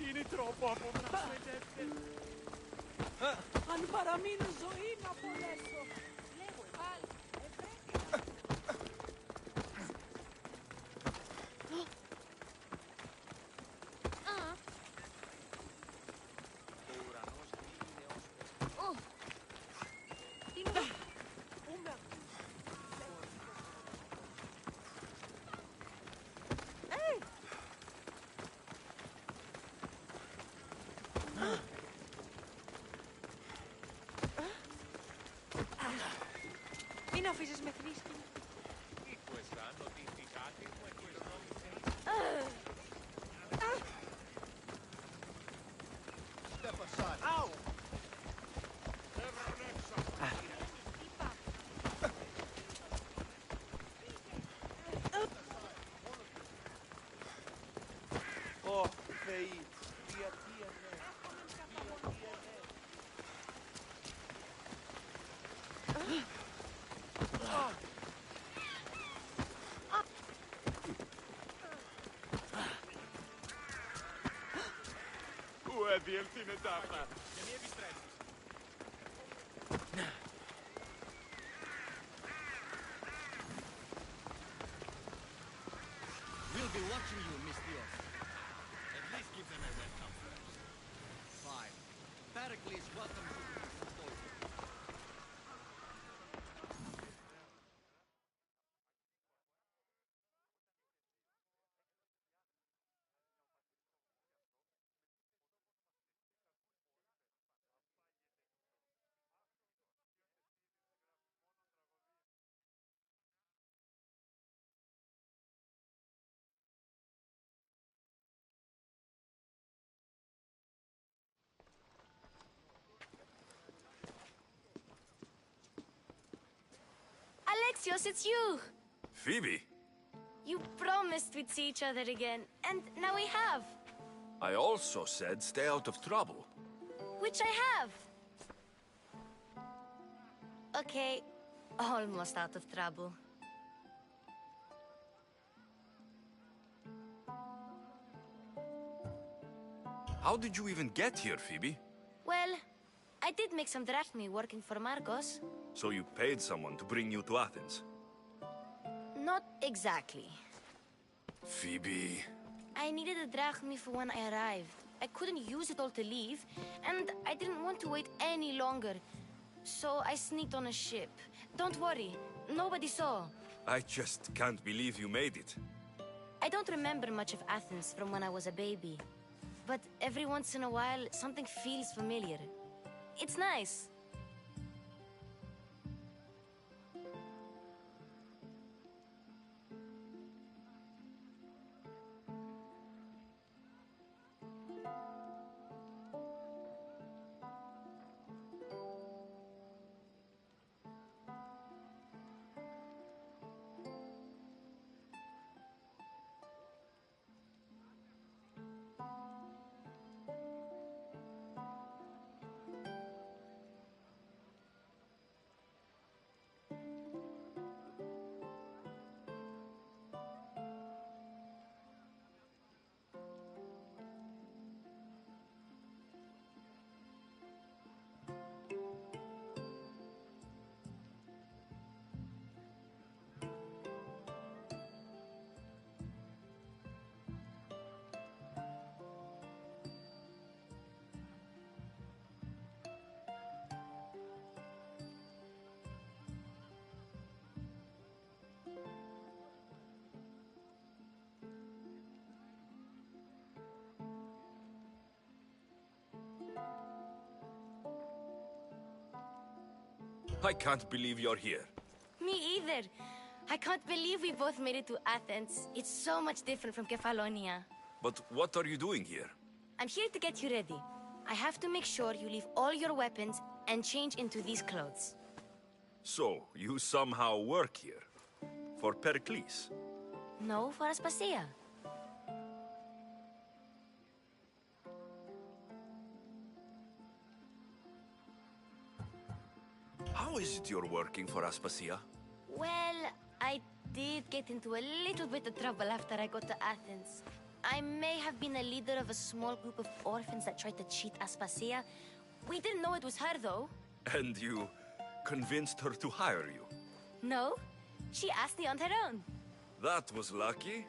Είναι τρόπο από να Αν παραμείνω ζωή να πονέσω. Μην αφήσεις με θρήσκει. Ω, Θεοί, γιατί ναι. Πού διελθύνεται αυτά. Και μη επιστρέψεις. We'll be watching you, Miss Dios. At least give them a welcome first. Fine. Pericles welcomes you to his symposium. Alexios, it's you! Phoebe, You promised we'd see each other again, and now we have. I also said stay out of trouble. Which I have. Okay, almost out of trouble. How did you even get here, Phoebe? Well, I did make some drachmi working for Marcos. So you paid someone to bring you to Athens? Not exactly. Phoebe... I needed a drachmi for when I arrived. I couldn't use it all to leave, and I didn't want to wait any longer. So I sneaked on a ship. Don't worry, nobody saw. I just can't believe you made it. I don't remember much of Athens from when I was a baby. But every once in a while, something feels familiar. It's nice. I can't believe you're here. Me either. I can't believe we both made it to Athens. It's so much different from Kefalonia. But what are you doing here? I'm here to get you ready. I have to make sure you leave all your weapons and change into these clothes. So, you somehow work here? For Pericles? No, for Aspasia. How is it you're working for Aspasia? Well, I did get into a little bit of trouble after I got to Athens. I may have been a leader of a small group of orphans that tried to cheat Aspasia. We didn't know it was her, though. And you convinced her to hire you? No, she asked me on her own. That was lucky.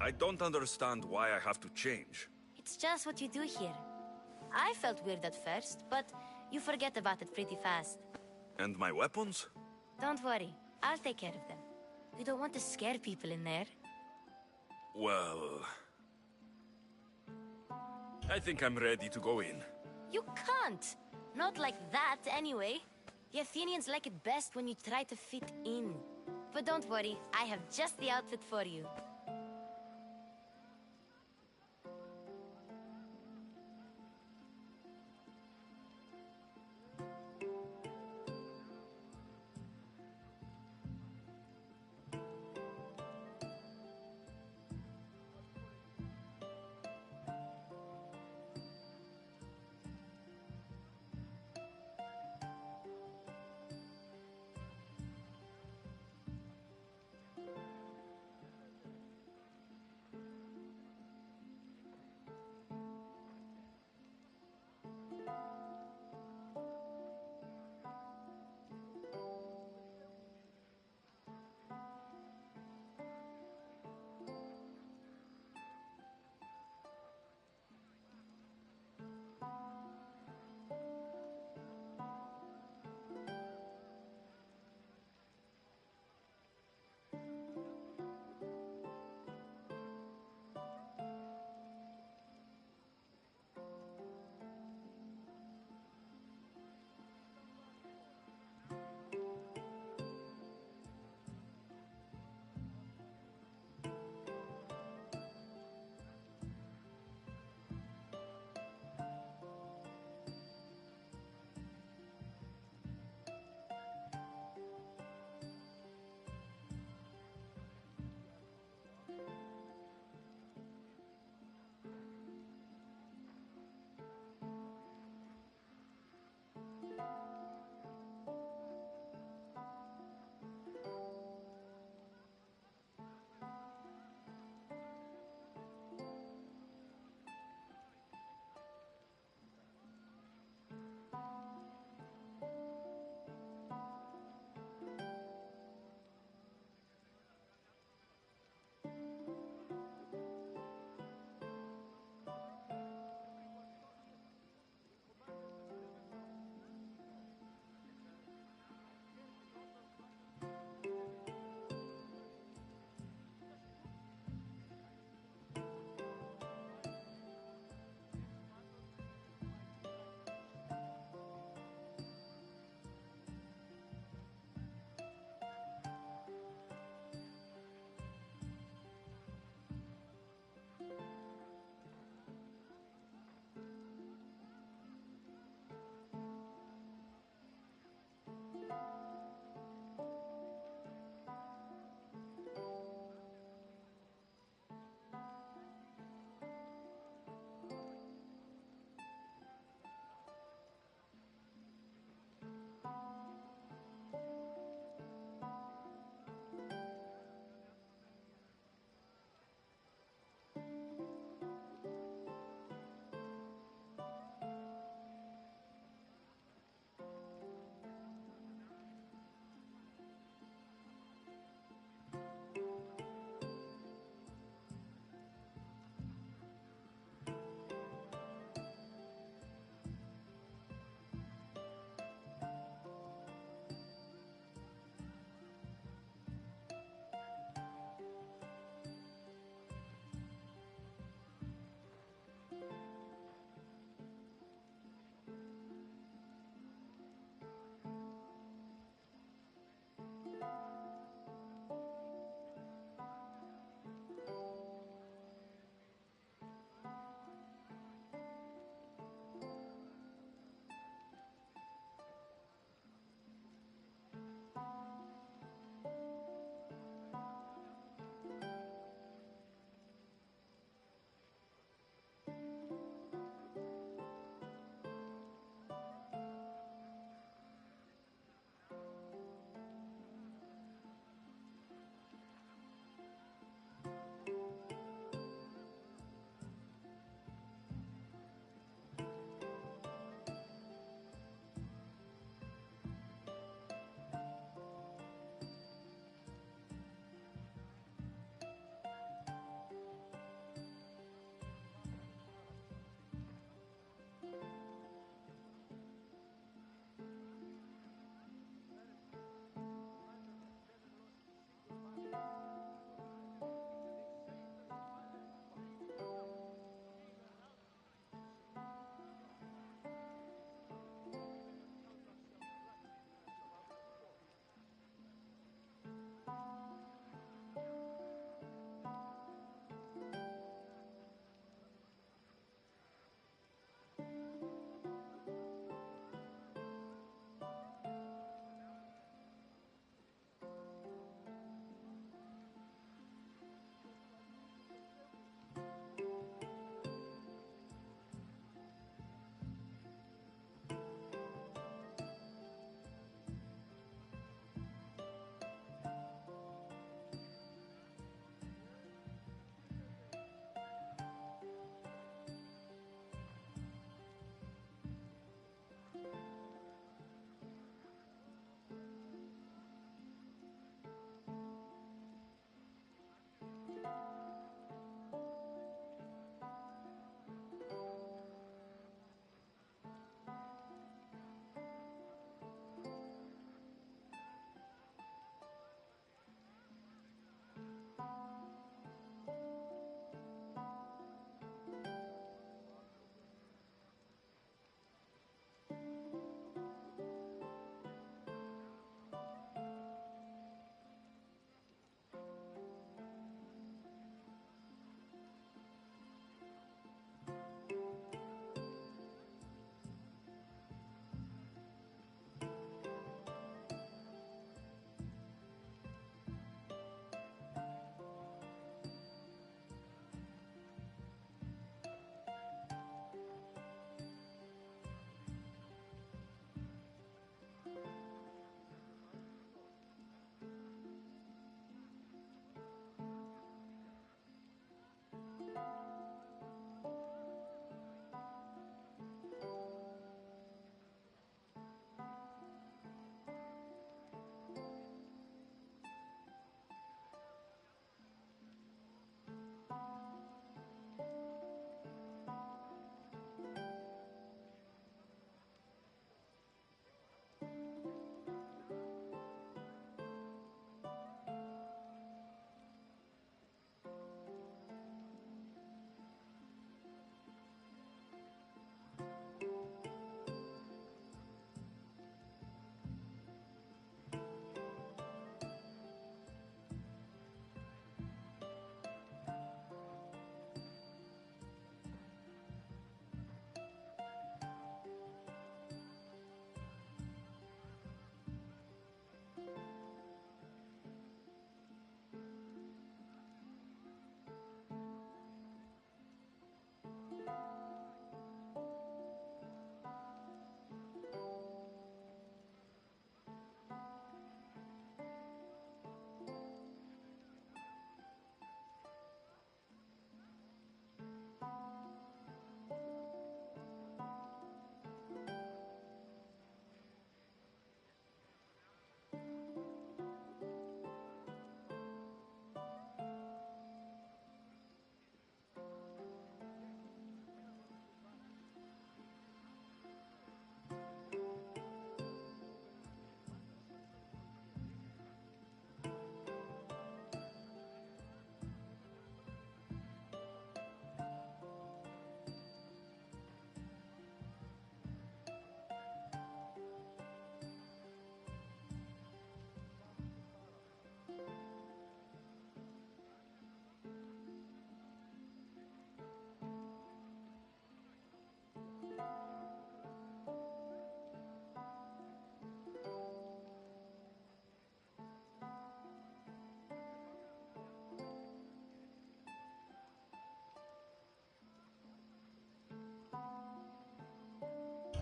I don't understand why I have to change. It's just what you do here. I felt weird at first, but you forget about it pretty fast. And my weapons? Don't worry, I'll take care of them. You don't want to scare people in there. Well... I think I'm ready to go in. You can't! Not like that, anyway. The Athenians like it best when you try to fit in. But don't worry, I have just the outfit for you.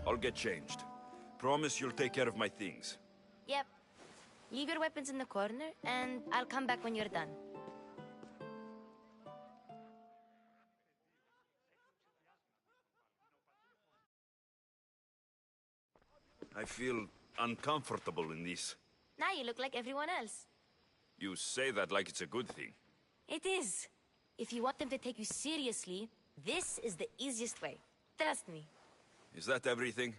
I'll get changed. Promise you'll take care of my things. Yep. Leave your weapons in the corner, and I'll come back when you're done. I feel uncomfortable in this. Now you look like everyone else. You say that like it's a good thing. It is. If you want them to take you seriously, this is the easiest way. Trust me. Is that everything?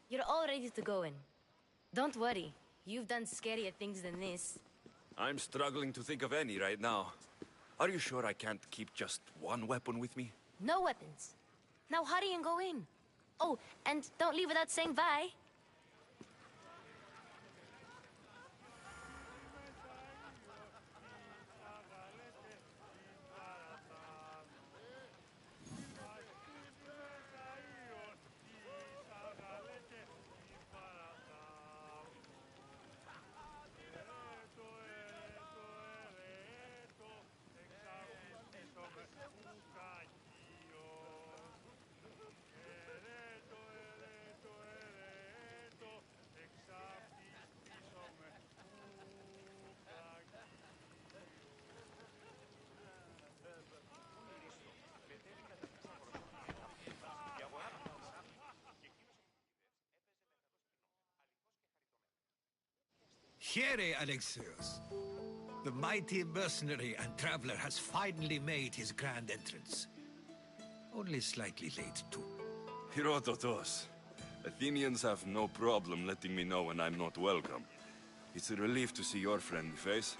You're all ready to go in. Don't worry. You've done scarier things than this. I'm struggling to think of any right now. Are you sure I can't keep just one weapon with me? No weapons. Now hurry and go in. Oh, and don't leave without saying bye. Here, Alexios. The mighty mercenary and traveler has finally made his grand entrance. Only slightly late, too. Herodotos. Athenians have no problem letting me know when I'm not welcome. It's a relief to see your friendly face.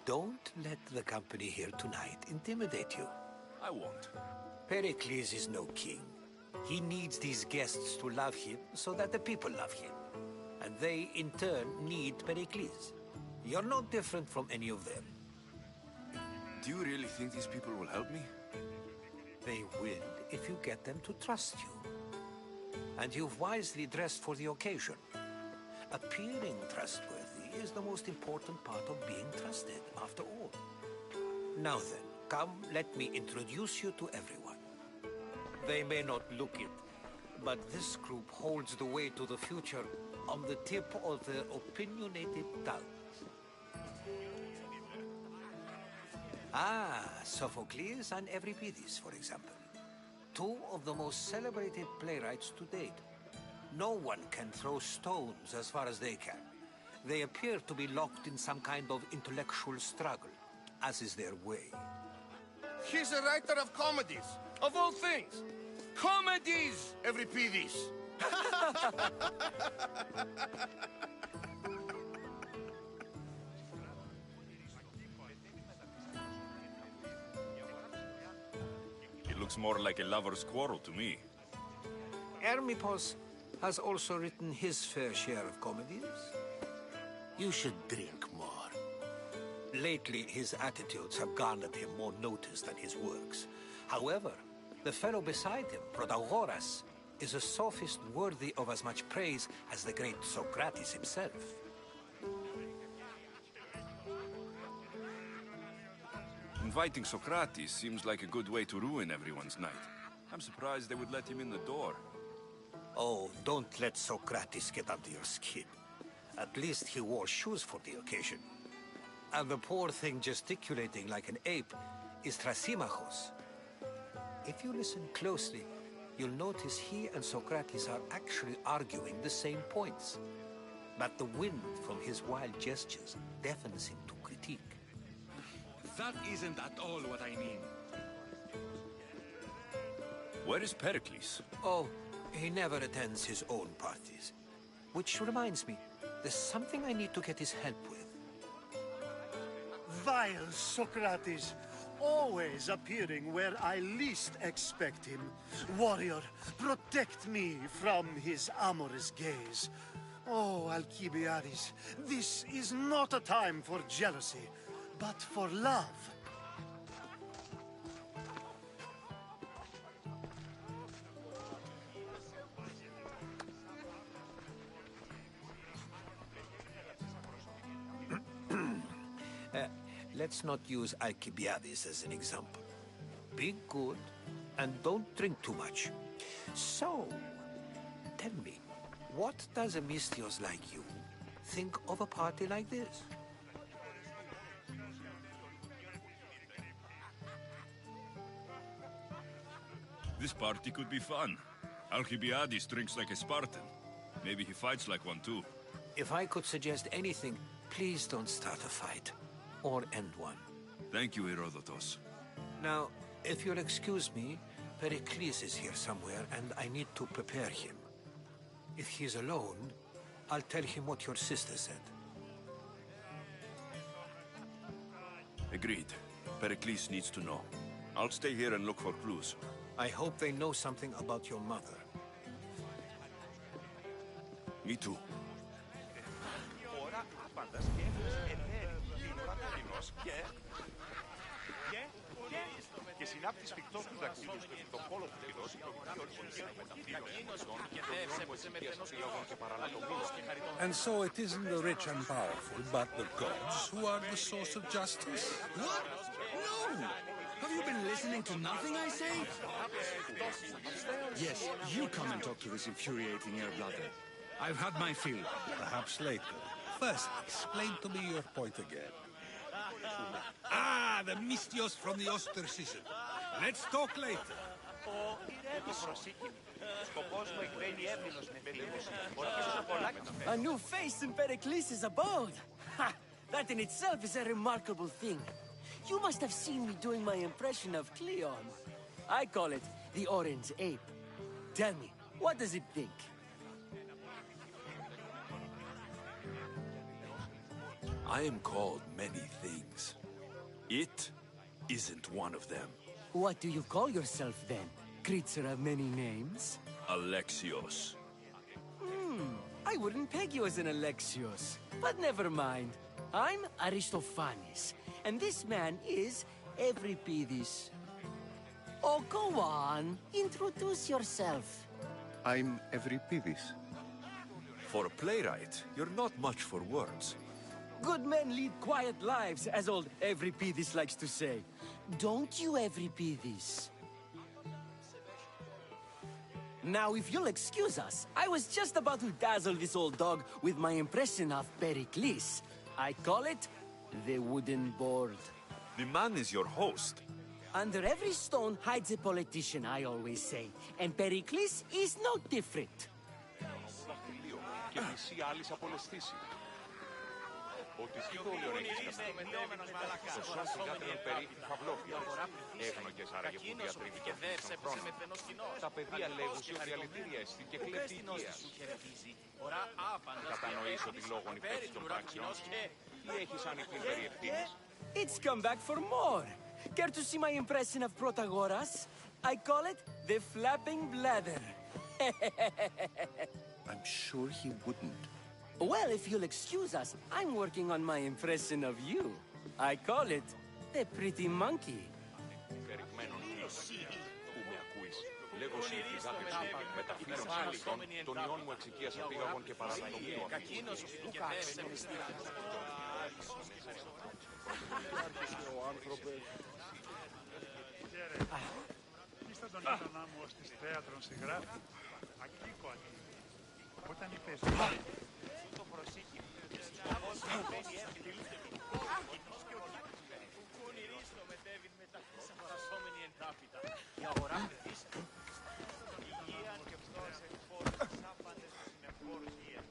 Don't let the company here tonight intimidate you. I won't. Pericles is no king. He needs these guests to love him so that the people love him. And they, in turn, need Pericles. You're no different from any of them. Do you really think these people will help me? They will if you get them to trust you. And you've wisely dressed for the occasion. Appearing trustworthy is the most important part of being trusted, after all. Now then, come, let me introduce you to everyone. They may not look it, but this group holds the way to the future on the tip of their opinionated tongues. Ah, Sophocles and Euripides, for example. Two of the most celebrated playwrights to date. No one can throw stones as far as they can. They appear to be locked in some kind of intellectual struggle, as is their way. He's a writer of comedies, of all things. Comedies, Euripides. It looks more like a lover's quarrel to me. Hermippos has also written his fair share of comedies. You should drink more. Lately, his attitudes have garnered him more notice than his works. However, the fellow beside him, Protagoras, is a sophist worthy of as much praise as the great Socrates himself. Inviting Socrates seems like a good way to ruin everyone's night. I'm surprised they would let him in the door. Oh, don't let Socrates get under your skin. At least he wore shoes for the occasion. And the poor thing gesticulating like an ape is Thrasymachos. If you listen closely, you'll notice he and Socrates are actually arguing the same points. But the wind from his wild gestures deafens him to critique. That isn't at all what I mean. Where is Pericles? Oh, he never attends his own parties. Which reminds me, there's something I need to get his help with. Vile Socrates, always appearing where I least expect him. Warrior, protect me from his amorous gaze. Oh, Alcibiades, this is not a time for jealousy, but for love. Let's not use Alcibiades as an example. Be good, and don't drink too much. So, Tell me, what does a Misthios like you think of a party like this? This party could be fun. Alcibiades drinks like a Spartan. Maybe he fights like one too. If I could suggest anything, please don't start a fight. Or end one. Thank you, Herodotus. Now, if you'll excuse me, Pericles is here somewhere, and I need to prepare him. If he's alone, I'll tell him what your sister said. Agreed. Pericles needs to know. I'll stay here and look for clues. I hope they know something about your mother. Me too. Και συνάπτει σφιχτό του δακτύλου στο φυτοπόλο του πυρός, το οποίο And so it isn't the rich and powerful, but the gods who are the source of justice? What? No! Have you been listening to nothing I say? Yes, you come and talk to this infuriating air-bladder. I've had my fill. Perhaps later. First, explain to me your point again. Ah, the Misthios from the ostracism. Let's talk later. A new face in Pericles' abode. Ha! That in itself is a remarkable thing. You must have seen me doing my impression of Cleon. I call it the Orange Ape. Tell me, what does it think? I am called many things. It isn't one of them. What do you call yourself then? Creature of many names? Alexios. I wouldn't peg you as an Alexios. But never mind. I'm Aristophanes. And this man is Euripides. Oh, go on. Introduce yourself. I'm Euripides. For a playwright, you're not much for words. Good men lead quiet lives, as old Euripides likes to say. Don't you, Euripides? Now, if you'll excuse us, I was just about to dazzle this old dog with my impression of Pericles. I call it the wooden board. The man is your host. Under every stone hides a politician, I always say. And Pericles is no different. Και μισή άλλη απολεσθήσει. Ότι σχεδόν έχεις καταφέρει. Το σώμα σιγάτρων περί Παυλόφια. Εύνογες άραγε που διατρήφηκαν στον χρόνο. Τα παιδεία λέγουσι ότι αλητήρια εστί και κλέφτη οικίας. Κατανοείς ότι λόγων υπέροχης των πράξεων ή έχεις ανοιχτή περί ευθύνης. It's come back for more. Care to see my impression of Protagoras? I call it the flapping bladder. I'm sure he wouldn't. Well, if you'll excuse us, I'm working on my impression of you. I call it the pretty monkey. Περιμένων που με ακούεις. Λέγω σύγχυζάτευση, μεταφύρων συλλογών, των ιών μου εξοικίασα πήγαγων και παρανομίων. Είστε τον έντονά μου ως της θέατρον συγγράφη. Ακίκο ακίκο. Όταν είπες το προσήκει. Κουκουνηρίστο μετέβην μετά ξαφρασόμενη εντάπητα. Η αγορά πεθύσαι. Υγείαν και φτώσε φόρους σάπαντες με φόρους γεία.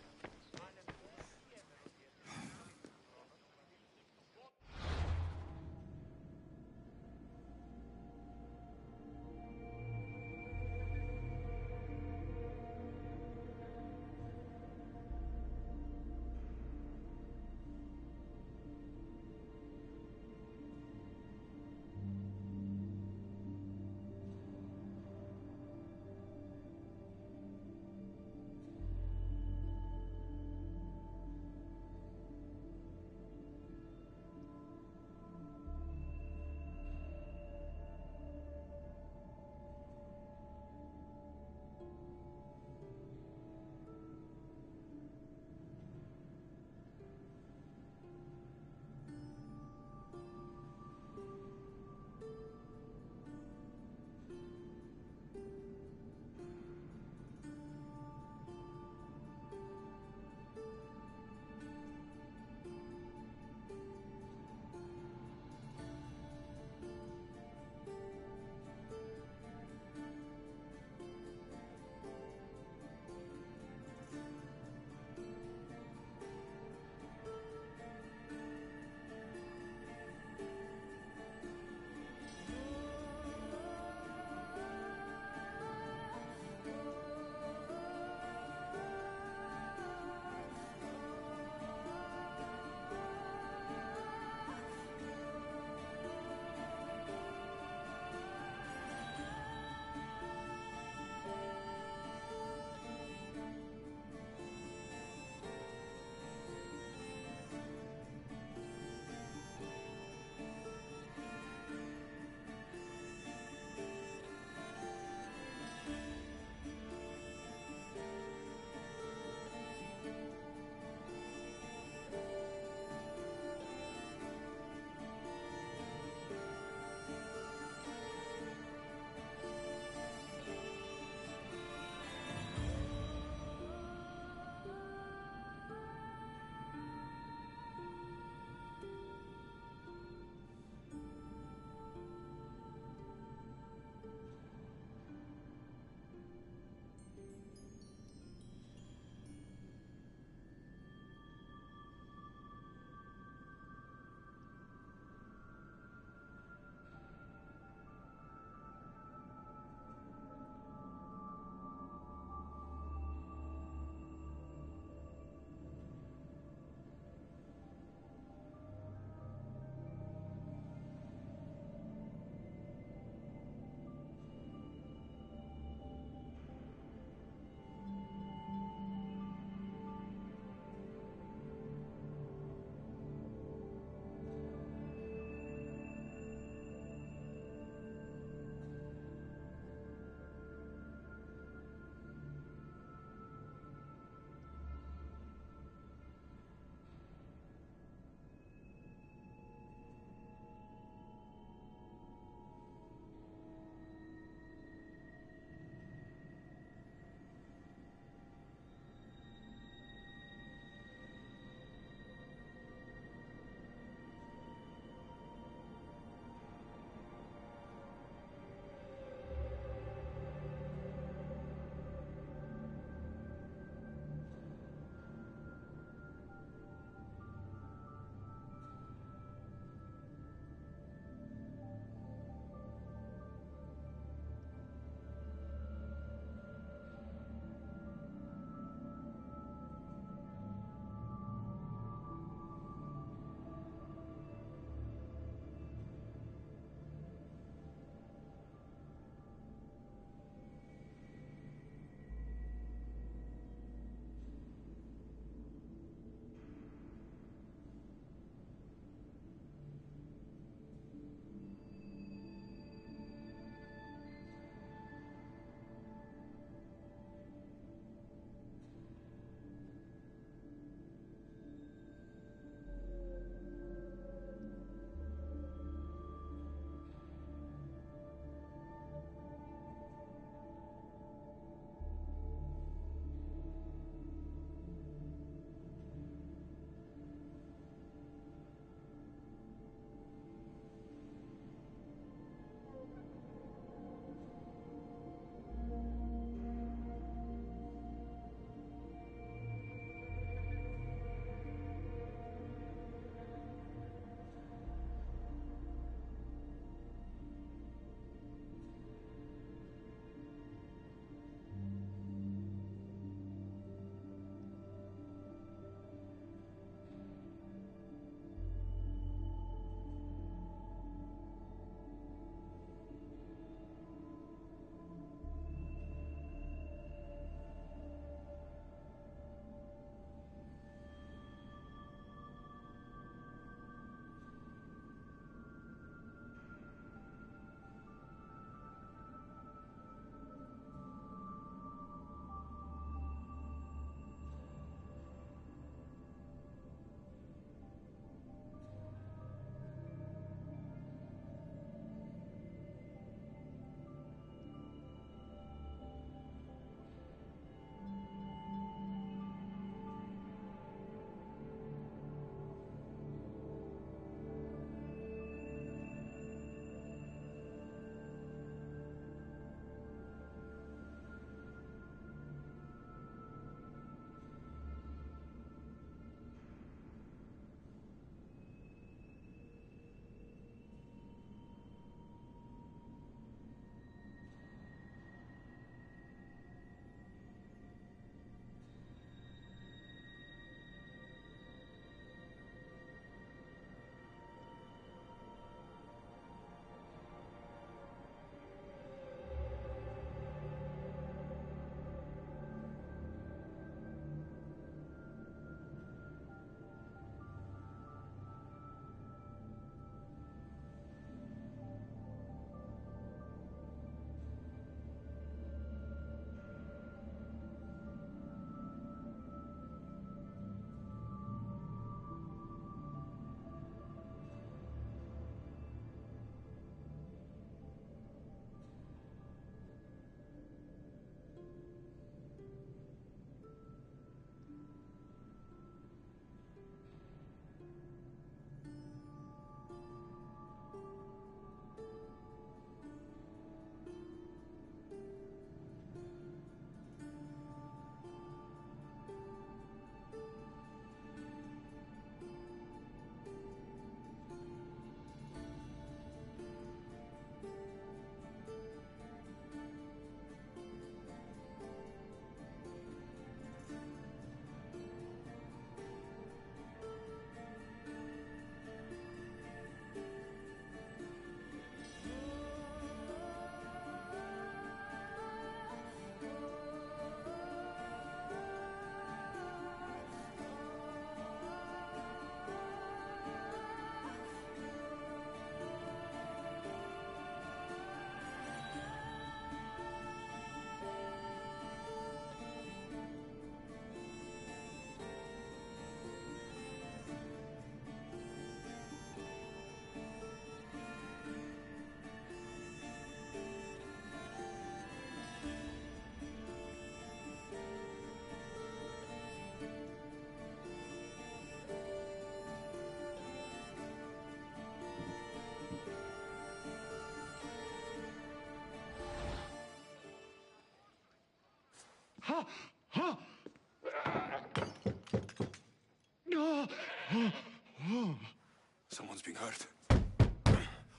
Someone's being hurt.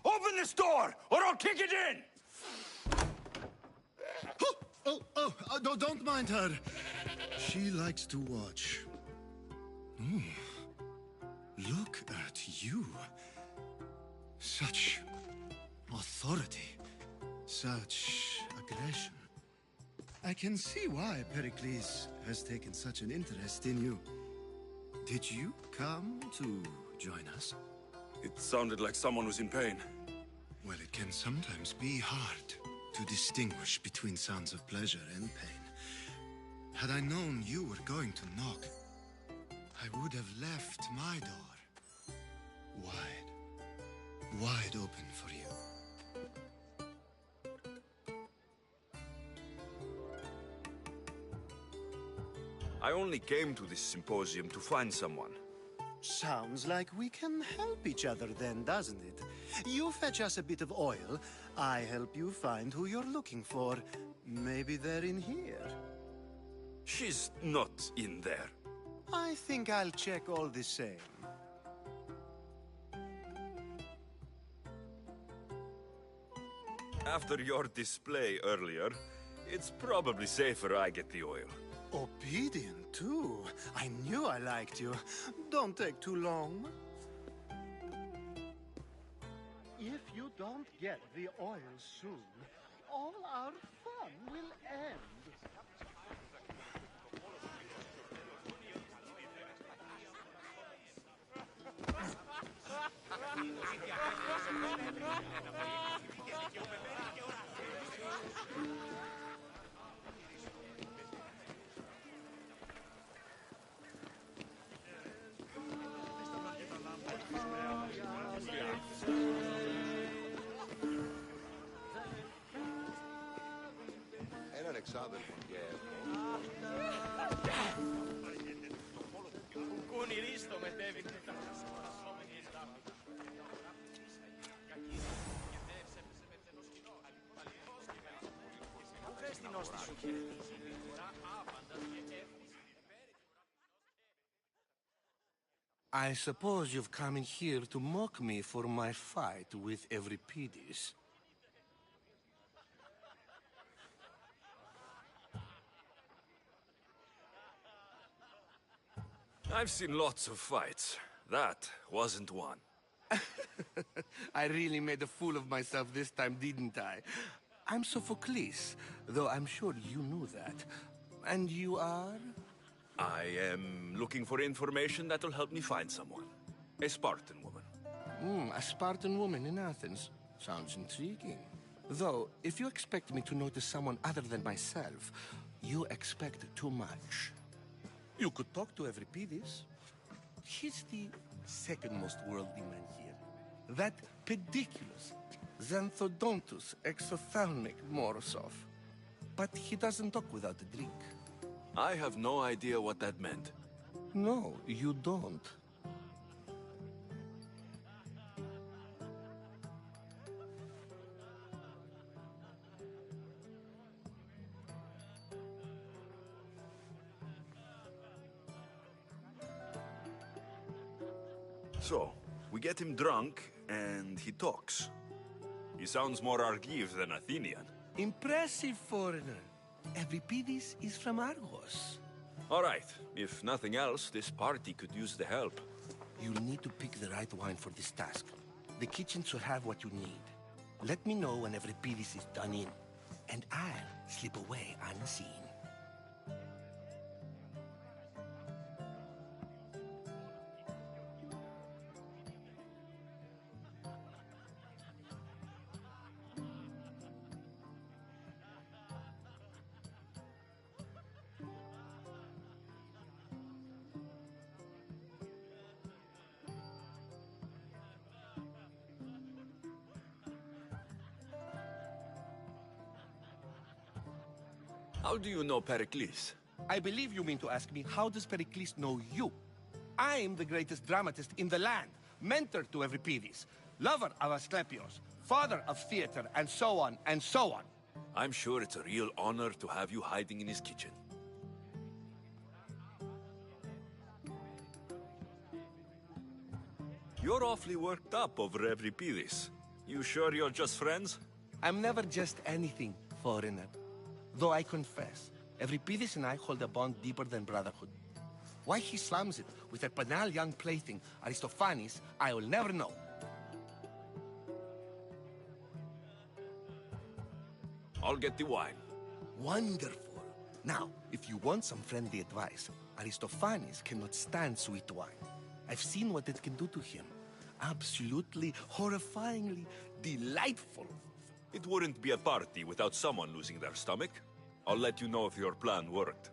Open this door, or I'll kick it in! No, don't mind her. She likes to watch. Oh, look at you. Such authority. Such aggression. I can see why Pericles has taken such an interest in you. Did you come to join us? It sounded like someone was in pain. Well, it can sometimes be hard to distinguish between sounds of pleasure and pain. Had I known you were going to knock, I would have left my door wide open for you. I only came to this symposium to find someone. Sounds like we can help each other then, doesn't it? You fetch us a bit of oil, I help you find who you're looking for. Maybe they're in here. She's not in there. I think I'll check all the same. After your display earlier, it's probably safer I get the oil. Obedient, too. I knew I liked you. Don't take too long. If you don't get the oil soon, all our fun will end. Έναν εξάδελφο και... Κουκούνι ρίστο μετέβη με τα παρασόμενη εντάφη. Πού θες την όστη σου χαιρετήσει, φορά άπαντας και εύχος. I suppose you've come in here to mock me for my fight with Euripides. I've seen lots of fights. That wasn't one. I really made a fool of myself this time, didn't I? I'm Sophocles, though I'm sure you knew that. And you are? I am looking for information that will help me find someone. A Spartan woman. A Spartan woman in Athens. Sounds intriguing. Though, if you expect me to notice someone other than myself, you expect too much. You could talk to Euripides. He's the second most worldly man here. That pediculous, Xanthodontus exophthalmic Morosov. But he doesn't talk without a drink. I have no idea what that meant. No, you don't. So, we get him drunk, and he talks. He sounds more Argive than Athenian. Impressive, foreigner. Euripides is from Argos. All right. If nothing else, this party could use the help. You'll need to pick the right wine for this task. The kitchen should have what you need. Let me know when Euripides is done in, and I'll slip away unseen. How do you know Pericles? I believe you mean to ask me, how does Pericles know you? I'm the greatest dramatist in the land, mentor to Euripides, lover of Asclepios, father of theater, and so on, and so on. I'm sure it's a real honor to have you hiding in his kitchen. You're awfully worked up over Evripidis. You sure you're just friends? I'm never just anything, foreigner. Though I confess, Evripidis and I hold a bond deeper than brotherhood. Why he slams it with a banal young plaything, Aristophanes, I will never know. I'll get the wine. Wonderful. Now, if you want some friendly advice, Aristophanes cannot stand sweet wine. I've seen what it can do to him. Absolutely, horrifyingly delightful. It wouldn't be a party without someone losing their stomach. I'll let you know if your plan worked.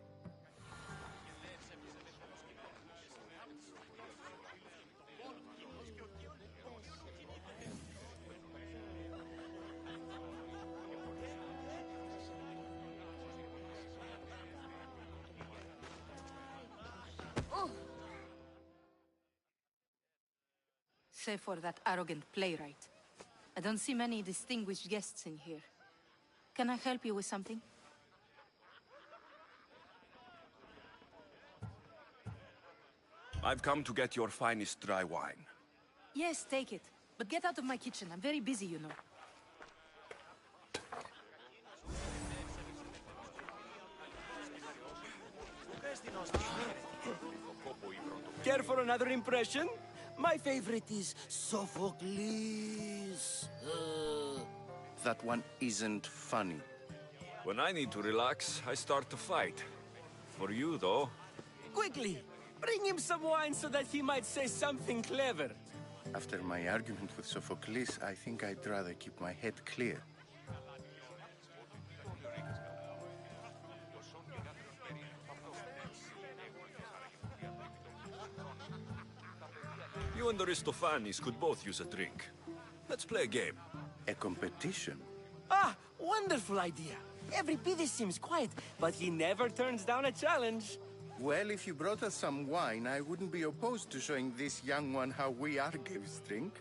Save for that arrogant playwright. I don't see many distinguished guests in here. Can I help you with something? I've come to get your finest dry wine. Yes, take it. But get out of my kitchen. I'm very busy, you know. Care for another impression? My favorite is Sophocles. That one isn't funny. When I need to relax, I start to fight. For you, though... Quickly! Bring him some wine so that he might say something clever. After my argument with Sophocles, I think I'd rather keep my head clear. You and Aristophanes could both use a drink. Let's play a game. A competition? Ah, wonderful idea. Evripidis seems quiet, but he never turns down a challenge. Well, if you brought us some wine, I wouldn't be opposed to showing this young one how we Argives drink.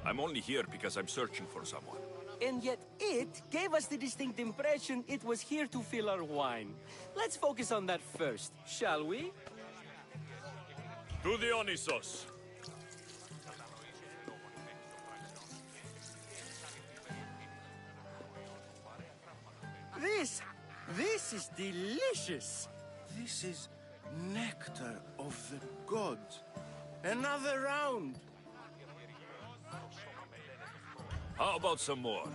I'm only here because I'm searching for someone. And yet it gave us the distinct impression it was here to fill our wine. Let's focus on that first, shall we? To Dionysos! This is delicious! This is nectar of the gods. Another round! How about some more?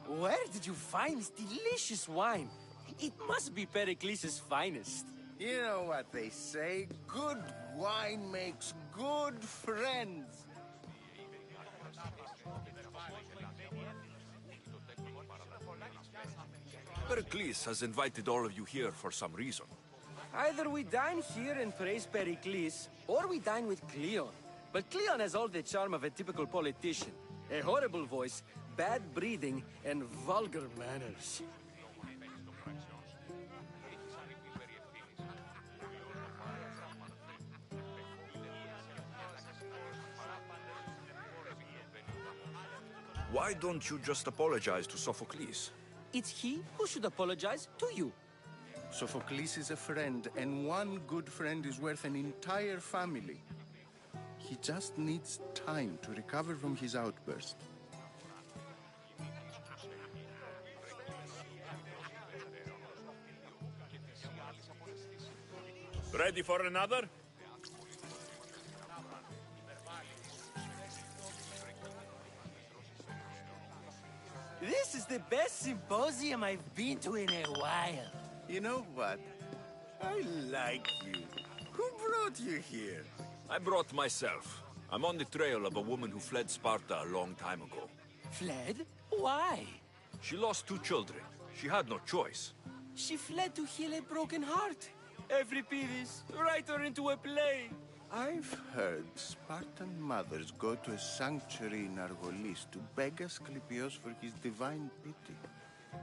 Where did you find this delicious wine? It must be Pericles' finest. You know what they say, good wine makes good friends. Pericles has invited all of you here for some reason. Either we dine here and praise Pericles, or we dine with Cleon. But Cleon has all the charm of a typical politician. A horrible voice, bad breeding, and vulgar manners. Why don't you just apologize to Sophocles? It's he who should apologize to you. Sophocles is a friend, and one good friend is worth an entire family. He just needs time to recover from his outburst. Ready for another? This is the best symposium I've been to in a while. You know what? I like you. Who brought you here? I brought myself. I'm on the trail of a woman who fled Sparta a long time ago. Fled? Why? She lost 2 children. She had no choice. She fled to heal a broken heart. Evripidis, write her into a play. I've heard Spartan mothers go to a sanctuary in Argolis to beg Asclepios for his divine pity.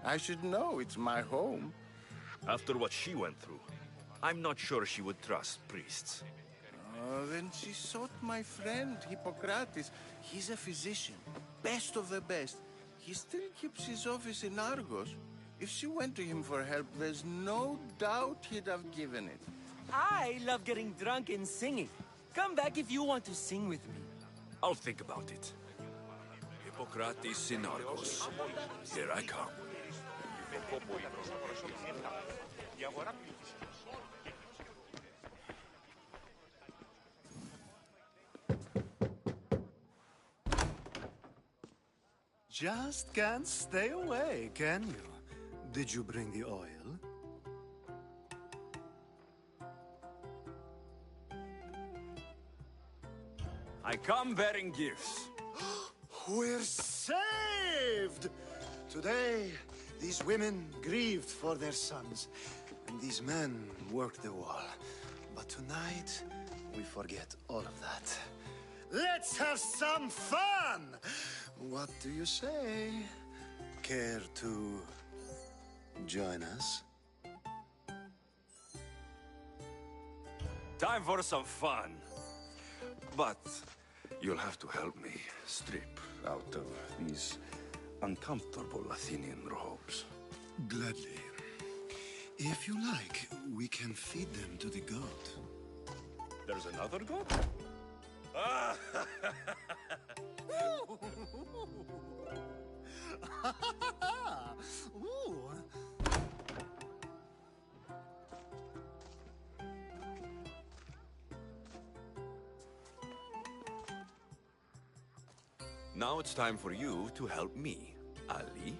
I should know, it's my home. After what she went through, I'm not sure she would trust priests. Oh, then she sought my friend, Hippocrates. He's a physician, best of the best. He still keeps his office in Argos. If she went to him for help, there's no doubt he'd have given it. I love getting drunk and singing. Come back if you want to sing with me. I'll think about it. Hippocrates in Argos. Here I come. Just can't stay away, can you? Did you bring the oil? I come bearing gifts. We're saved! Today, these women grieved for their sons, and these men worked the wall. But tonight, we forget all of that. Let's have some fun! What do you say? Care to join us? Time for some fun. But you'll have to help me strip out of these uncomfortable Athenian robes. Gladly. If you like, we can feed them to the goat. There's another goat? Ooh. Now it's time for you to help me, Ali.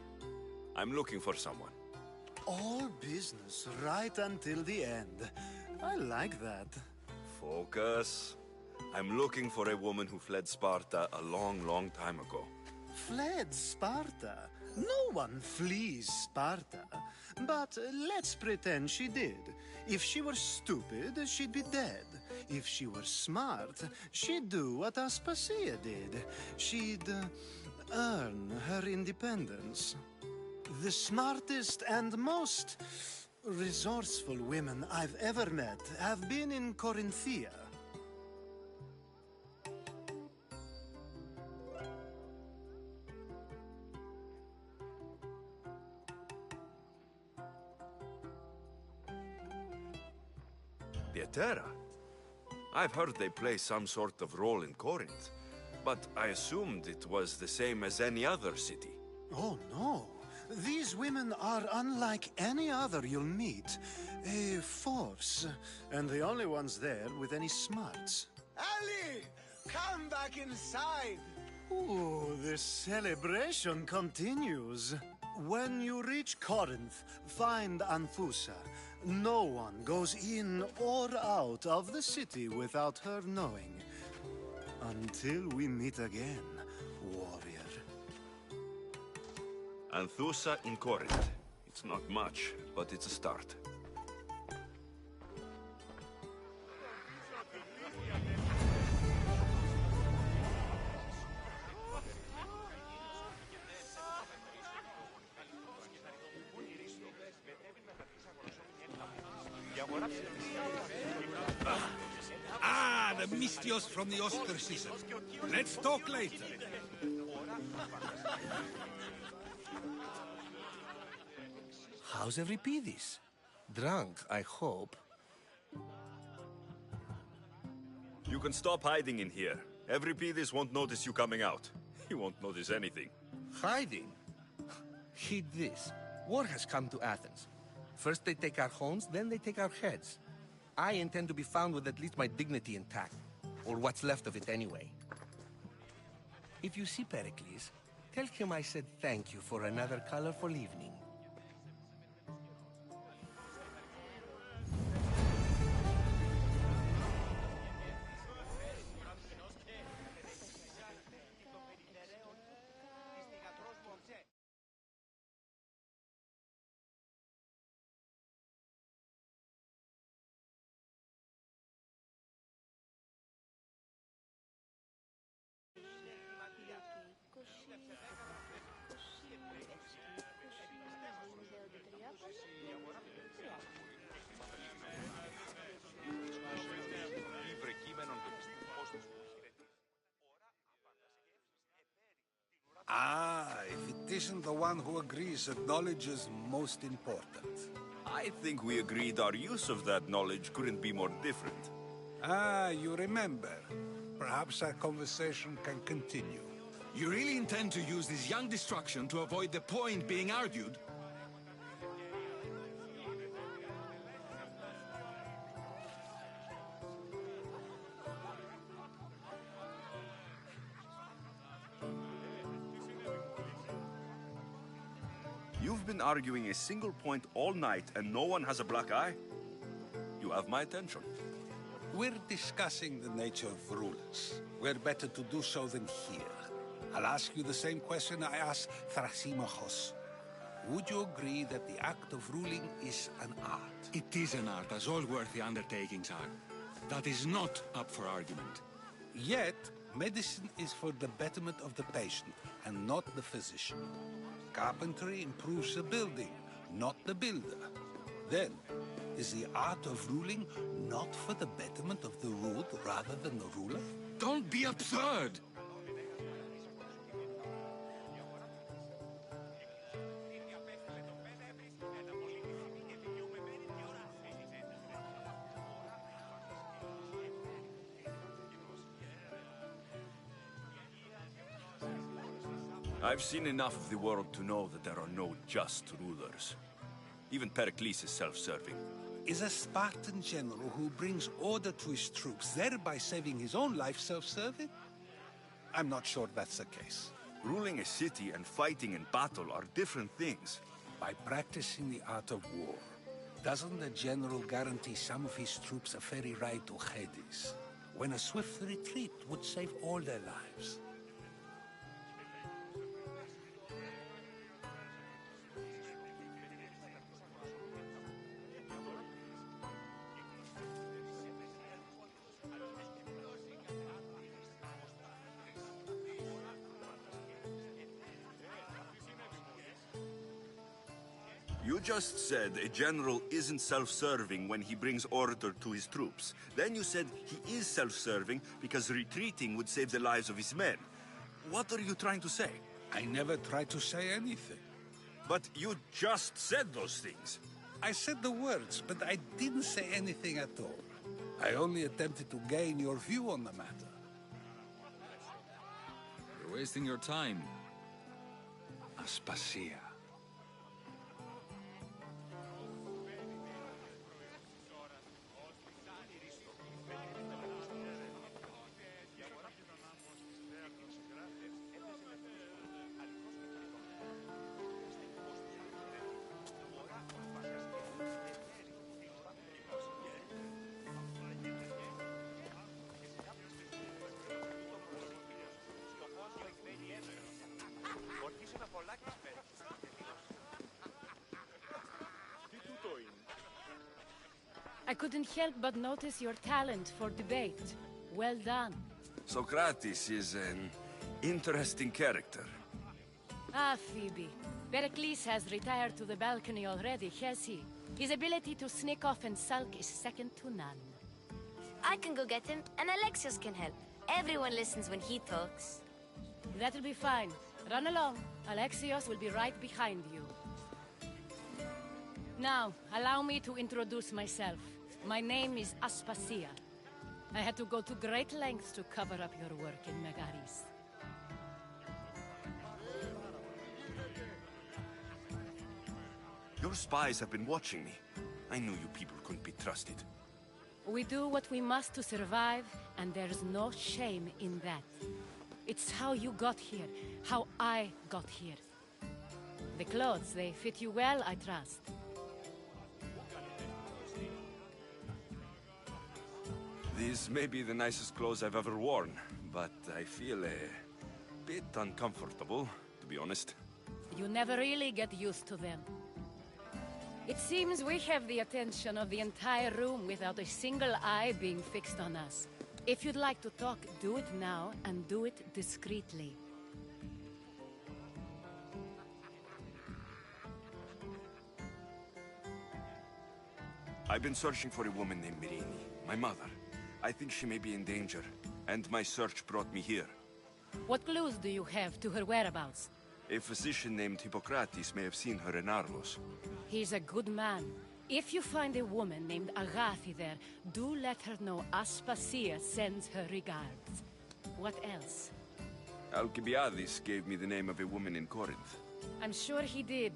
I'm looking for someone. All business right until the end. I like that. Focus. I'm looking for a woman who fled Sparta a long, long time ago. Fled Sparta? No one flees Sparta. But let's pretend she did. If she were stupid, she'd be dead. If she were smart, she'd do what Aspasia did. She'd earn her independence. The smartest and most resourceful women I've ever met have been in Corinthia. Pieterra? I've heard they play some sort of role in Corinth, but I assumed it was the same as any other city. Oh, no. These women are unlike any other you'll meet. A force, and the only ones there with any smarts. Ali! Come back inside! Ooh, the celebration continues. When you reach Corinth, find Anthusa. No one goes in or out of the city without her knowing. Until we meet again, warrior. Anthusa in Corinth. It's not much, but it's a start. The Mystios from the ostracism. Let's talk later. How's Euripides? Drunk, I hope. You can stop hiding in here. Euripides won't notice you coming out. He won't notice anything. Hiding? Heed this. War has come to Athens. First they take our homes, then they take our heads. I intend to be found with at least my dignity intact. Or what's left of it anyway. If you see Pericles, tell him I said thank you for another colorful evening. isn't the one who agrees that knowledge is most important. I think we agreed our use of that knowledge couldn't be more different. Ah, you remember. Perhaps our conversation can continue. You really intend to use this young destruction to avoid the point being argued? You've been arguing a single point all night and no one has a black eye? You have my attention. We're discussing the nature of rulers. Where better to do so than here? I'll ask you the same question I asked Thrasymachos. Would you agree that the act of ruling is an art? It is an art, as all worthy undertakings are. That is not up for argument. Yet, medicine is for the betterment of the patient, and not the physician. Carpentry improves the building, not the builder. Then, is the art of ruling not for the betterment of the ruled rather than the ruler? Don't be absurd! I've seen enough of the world to know that there are no just rulers. Even Pericles is self-serving. Is a Spartan general who brings order to his troops, thereby saving his own life, self-serving? I'm not sure that's the case. Ruling a city and fighting in battle are different things. By practicing the art of war, doesn't the general guarantee some of his troops a ferry ride to Hades, when a swift retreat would save all their lives? You just said a general isn't self-serving when he brings order to his troops. Then you said he is self-serving because retreating would save the lives of his men. What are you trying to say? I never tried to say anything. But you just said those things. I said the words, but I didn't say anything at all. I only attempted to gain your view on the matter. You're wasting your time. Aspasia. I couldn't help but notice your talent for debate. Well done. Socrates is an interesting character. Ah, Phoebe. Pericles has retired to the balcony already, has he? His ability to sneak off and sulk is second to none. I can go get him, and Alexios can help. Everyone listens when he talks. That'll be fine. Run along. Alexios will be right behind you. Now, allow me to introduce myself. My name is Aspasia. I had to go to great lengths to cover up your work in Megaris. Your spies have been watching me. I knew you people couldn't be trusted. We do what we must to survive, and there's no shame in that. It's how you got here, how I got here. The clothes, they fit you well, I trust. These may be the nicest clothes I've ever worn, but I feel a bit uncomfortable, to be honest. You never really get used to them. It seems we have the attention of the entire room without a single eye being fixed on us. If you'd like to talk, do it now, and do it discreetly. I've been searching for a woman named Myrine, my mother. I think she may be in danger, and my search brought me here. What clues do you have to her whereabouts? A physician named Hippocrates may have seen her in Argos. He's a good man. If you find a woman named Agathi there, do let her know Aspasia sends her regards. What else? Alcibiades gave me the name of a woman in Corinth. I'm sure he did.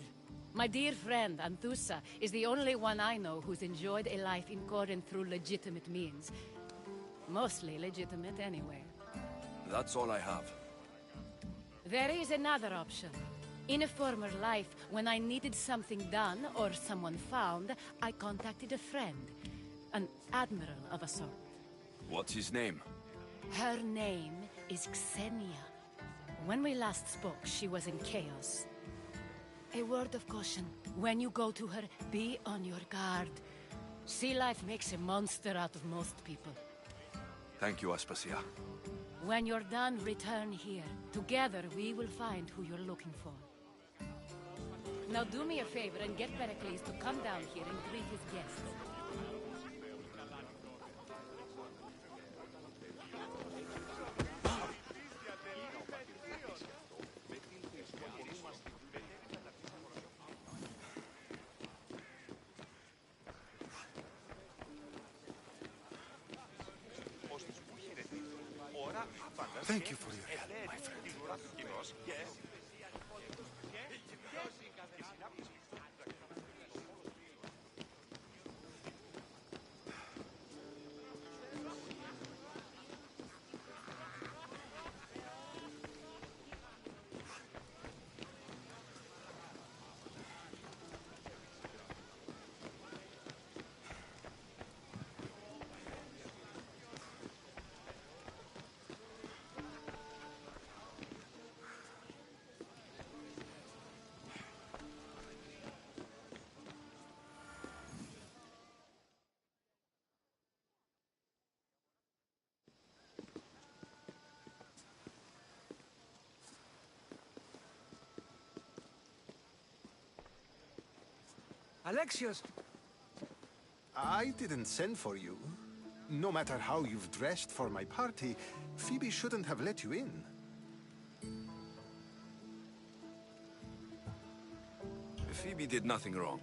My dear friend, Anthusa, is the only one I know who's enjoyed a life in Corinth through legitimate means. Mostly legitimate, anyway. That's all I have. There is another option. In a former life, when I needed something done or someone found, I contacted a friend. An admiral of a sort. What's his name? Her name is Xenia. When we last spoke, she was in chaos. A word of caution. When you go to her, be on your guard. Sea life makes a monster out of most people. Thank you, Aspasia. When you're done, return here. Together, we will find who you're looking for. Now do me a favor and get Pericles to come down here and greet his guests. Thank you for your help, my friend. Alexios! I didn't send for you. No matter how you've dressed for my party, Phoebe shouldn't have let you in. Phoebe did nothing wrong.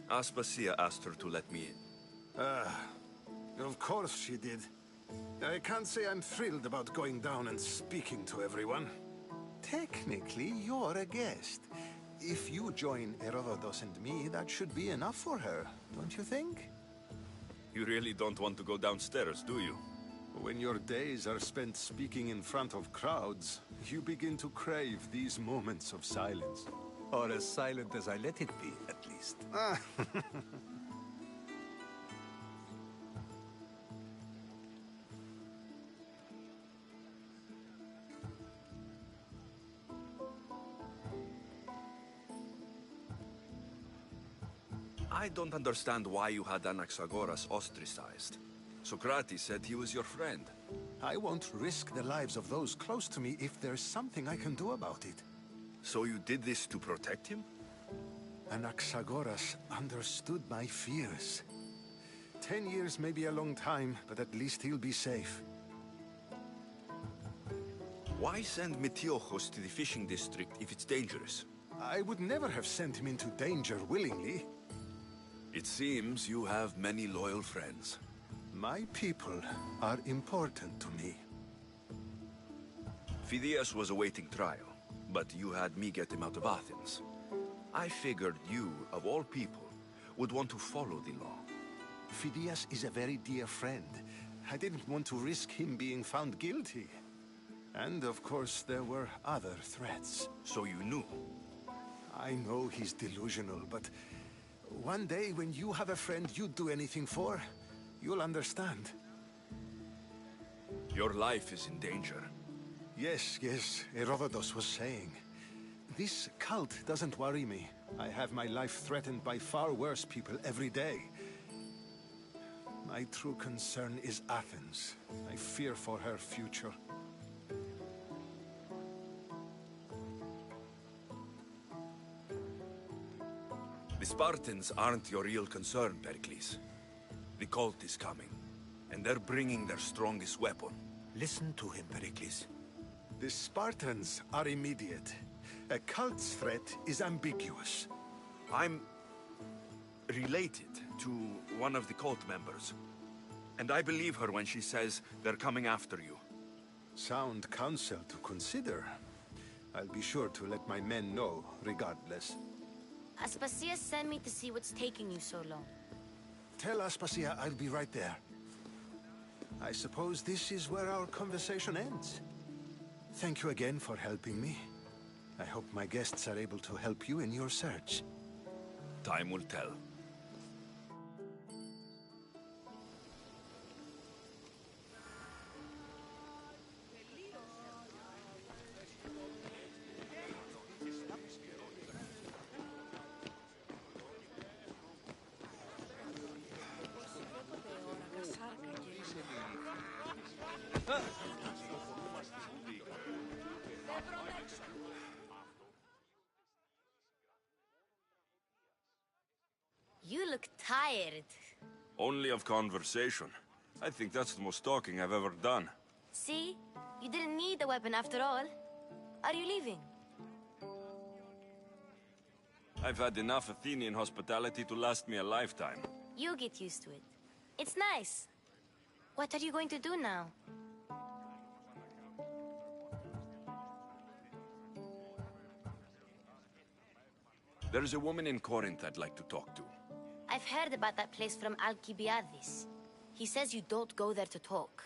Aspasia asked her to let me in. Of course she did. I can't say I'm thrilled about going down and speaking to everyone. Technically, you're a guest. If you join Herodotus and me, that should be enough for her, don't you think? You really don't want to go downstairs, do you? When your days are spent speaking in front of crowds, you begin to crave these moments of silence. Or as silent as I let it be, at least. I don't understand why you had Anaxagoras ostracized. Socrates said he was your friend. I won't risk the lives of those close to me if there's something I can do about it. So you did this to protect him? Anaxagoras understood my fears. 10 years may be a long time, but at least he'll be safe. Why send Metiochos to the fishing district if it's dangerous? I would never have sent him into danger willingly. It seems you have many loyal friends. My people are important to me. Phidias was awaiting trial, but you had me get him out of Athens. I figured you, of all people, would want to follow the law. Phidias is a very dear friend. I didn't want to risk him being found guilty. And of course, there were other threats. So you knew? I know he's delusional, but one day when you have a friend you'd do anything for, you'll understand. Your life is in danger. Yes, Herodotus was saying. This cult doesn't worry me. I have my life threatened by far worse people every day. My true concern is Athens. I fear for her future. The Spartans aren't your real concern, Pericles. The cult is coming, and they're bringing their strongest weapon. Listen to him, Pericles. The Spartans are immediate. A cult's threat is ambiguous. I'm related to one of the cult members. And I believe her when she says they're coming after you. Sound counsel to consider. I'll be sure to let my men know, regardless. Aspasia sent me to see what's taking you so long. Tell Aspasia I'll be right there. I suppose this is where our conversation ends. Thank you again for helping me. I hope my guests are able to help you in your search. Time will tell. You look tired. Only of conversation. I think that's the most talking I've ever done. See? You didn't need the weapon after all. Are you leaving? I've had enough Athenian hospitality to last me a lifetime. You get used to it. It's nice. What are you going to do now? There's a woman in Corinth I'd like to talk to. I've heard about that place from Alcibiades. He says you don't go there to talk.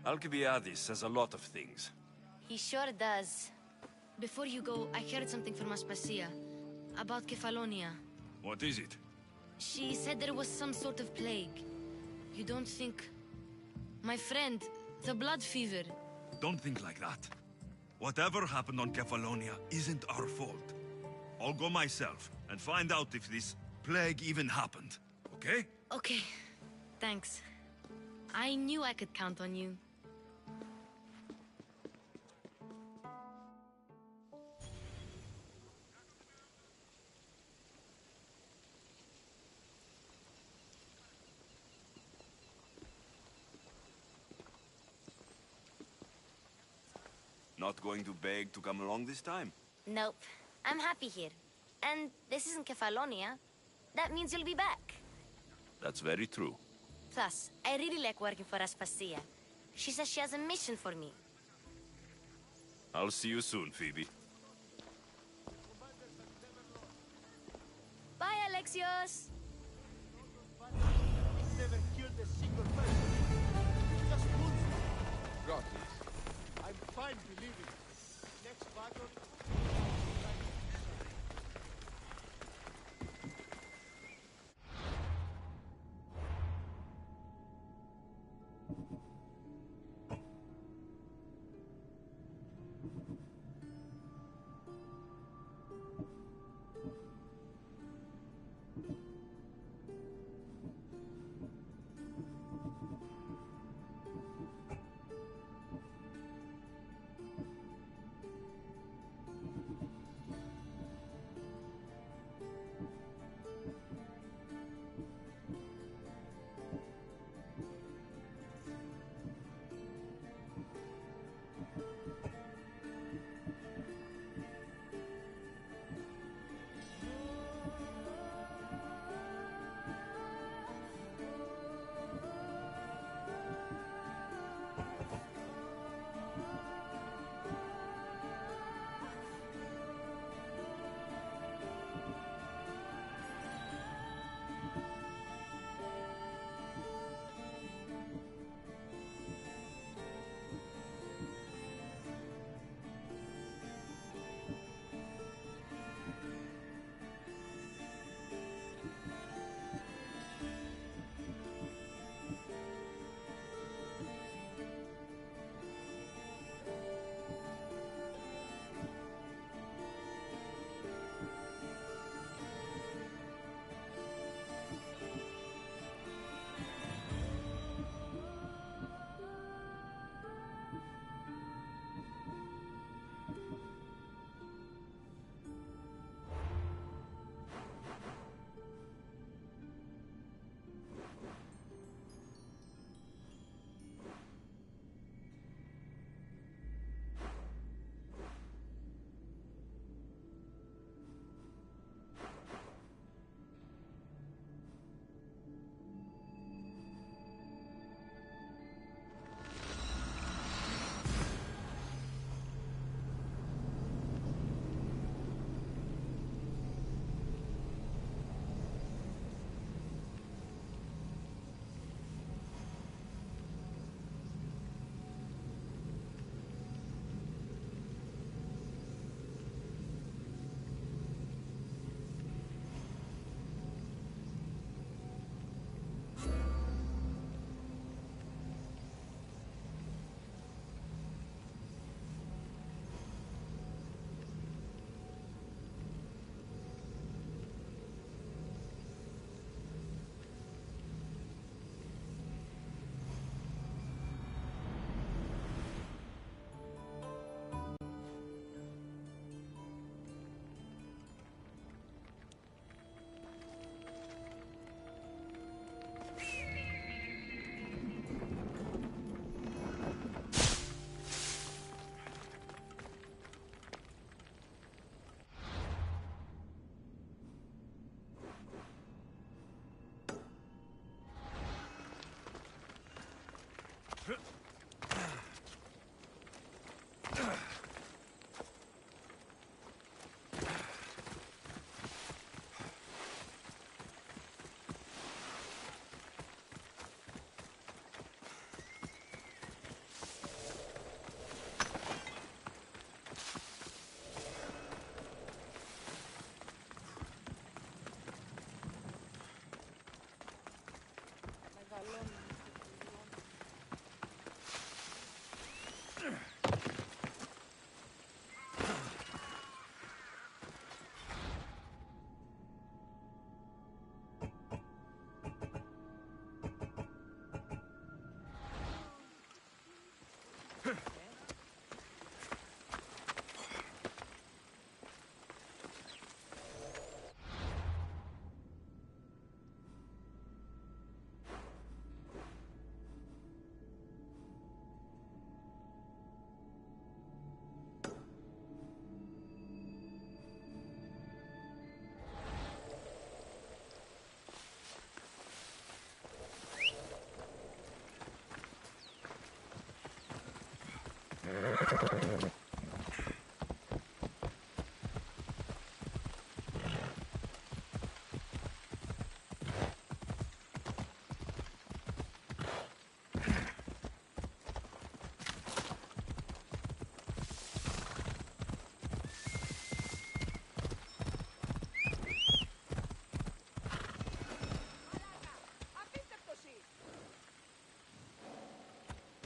Alcibiades says a lot of things. He sure does. Before you go, I heard something from Aspasia. About Kefalonia. What is it? She said there was some sort of plague. You don't think... My friend, the blood fever. Don't think like that. Whatever happened on Kefalonia isn't our fault. I'll go myself and find out if this plague even happened, okay? Okay, thanks. I knew I could count on you. Not going to beg to come along this time? Nope. I'm happy here. And this isn't Kefalonia. That means you'll be back. That's very true. Plus, I really like working for Aspasia. She says she has a mission for me. I'll see you soon, Phoebe. Bye, Alexios! Never killed a single person. Just bullshit. Got this. I'm fine believing it. Next battle...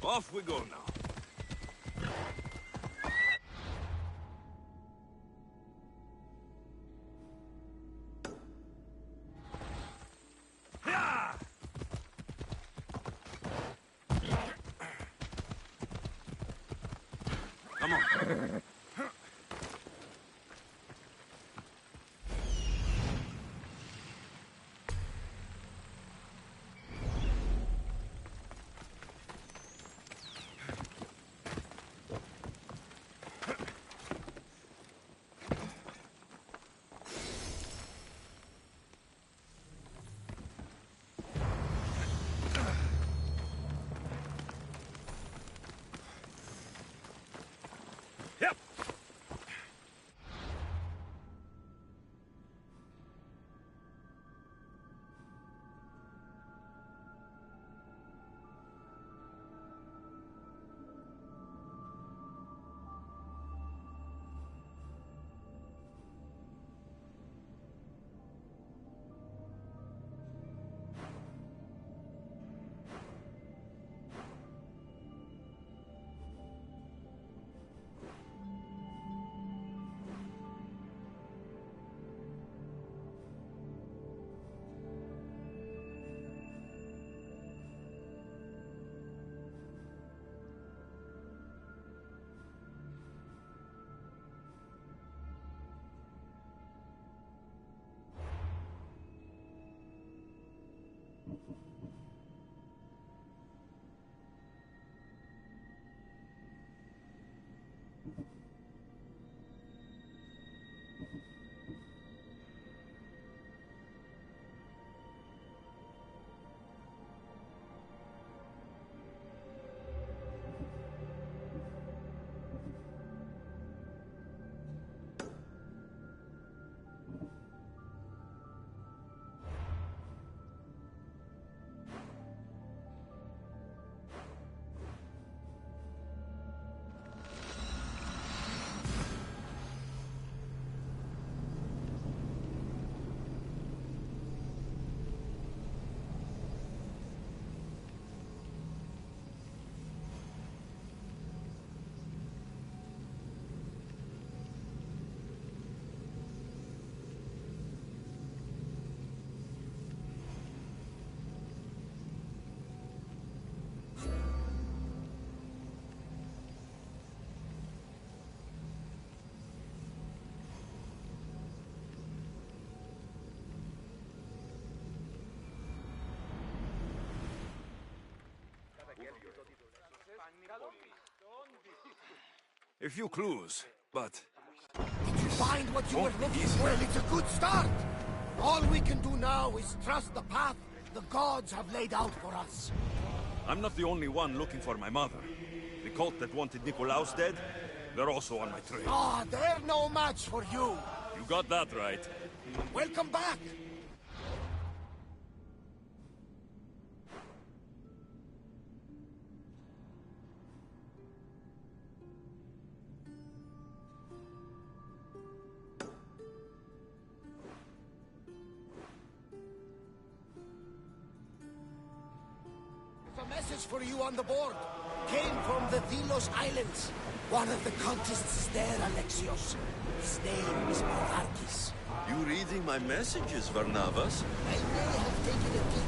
Off we go now. Come on. A few clues, but... Did you find what you were looking for? Well, it's a good start. All we can do now is trust the path the gods have laid out for us. I'm not the only one looking for my mother. The cult that wanted Nikolaus dead, they're also on my trail. Ah, they're no match for you. You got that right. Welcome back. There's a message for you on the board. Came from the Delos Islands. One of the cultists is there, Alexios. His name is Marvarkis. You reading my messages, Varnavas? I may have taken a peek.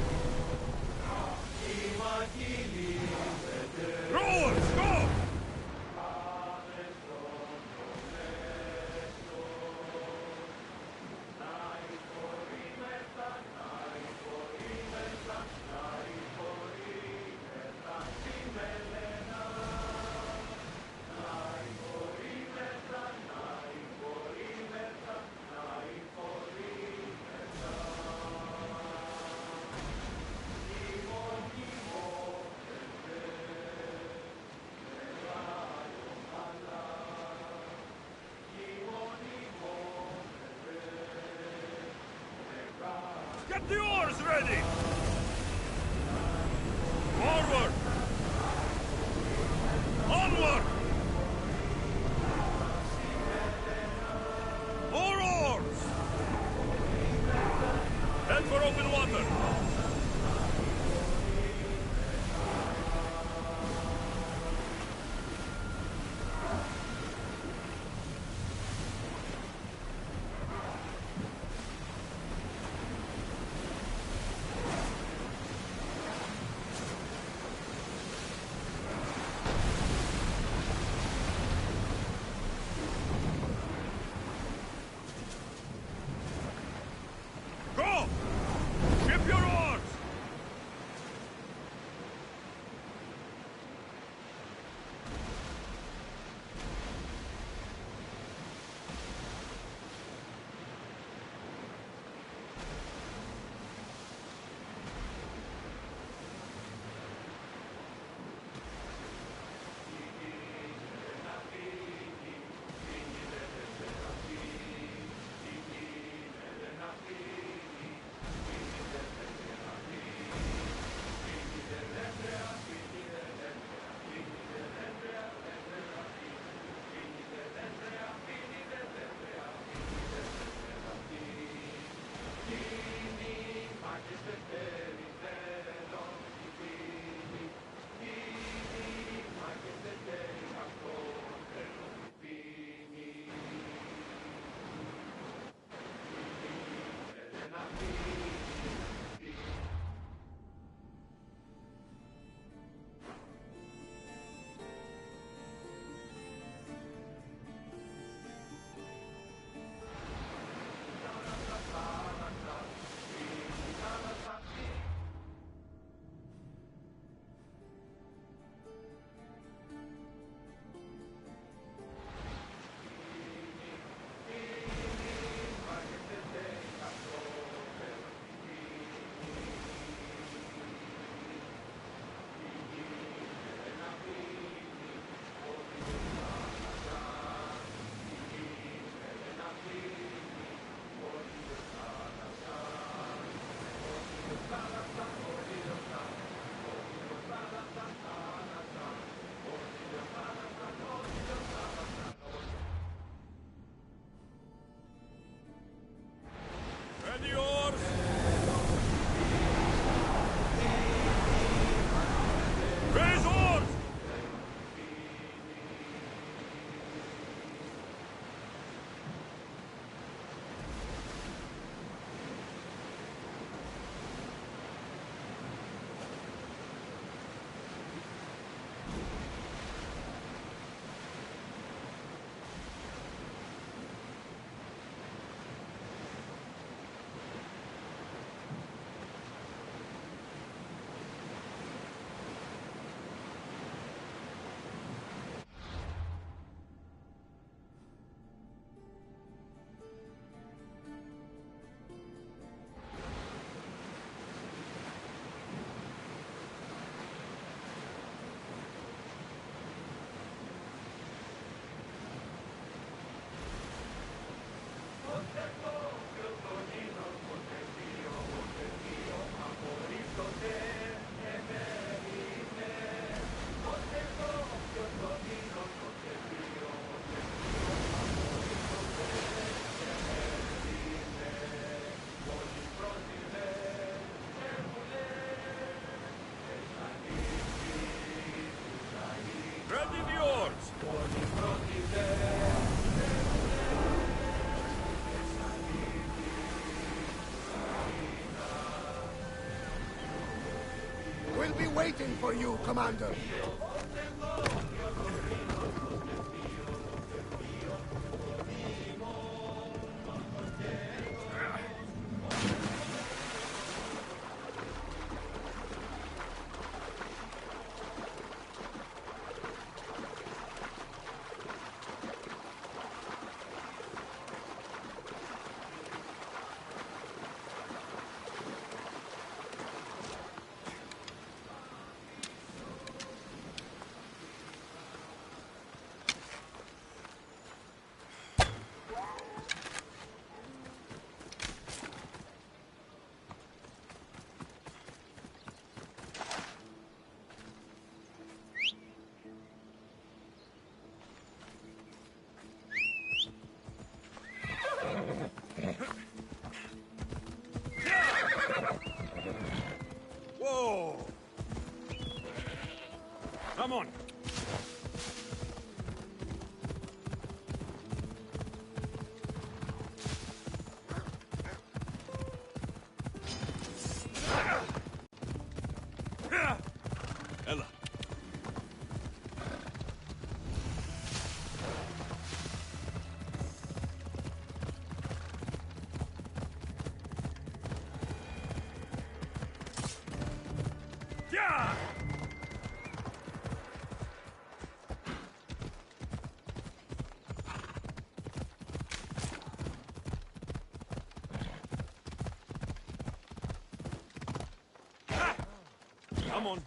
Rowers, go! Get the oars ready! Forward! Onward! More oars! Head for open water! We'll be waiting for you, Commander. Whoa! Come on. Ella. Yeah! Come on.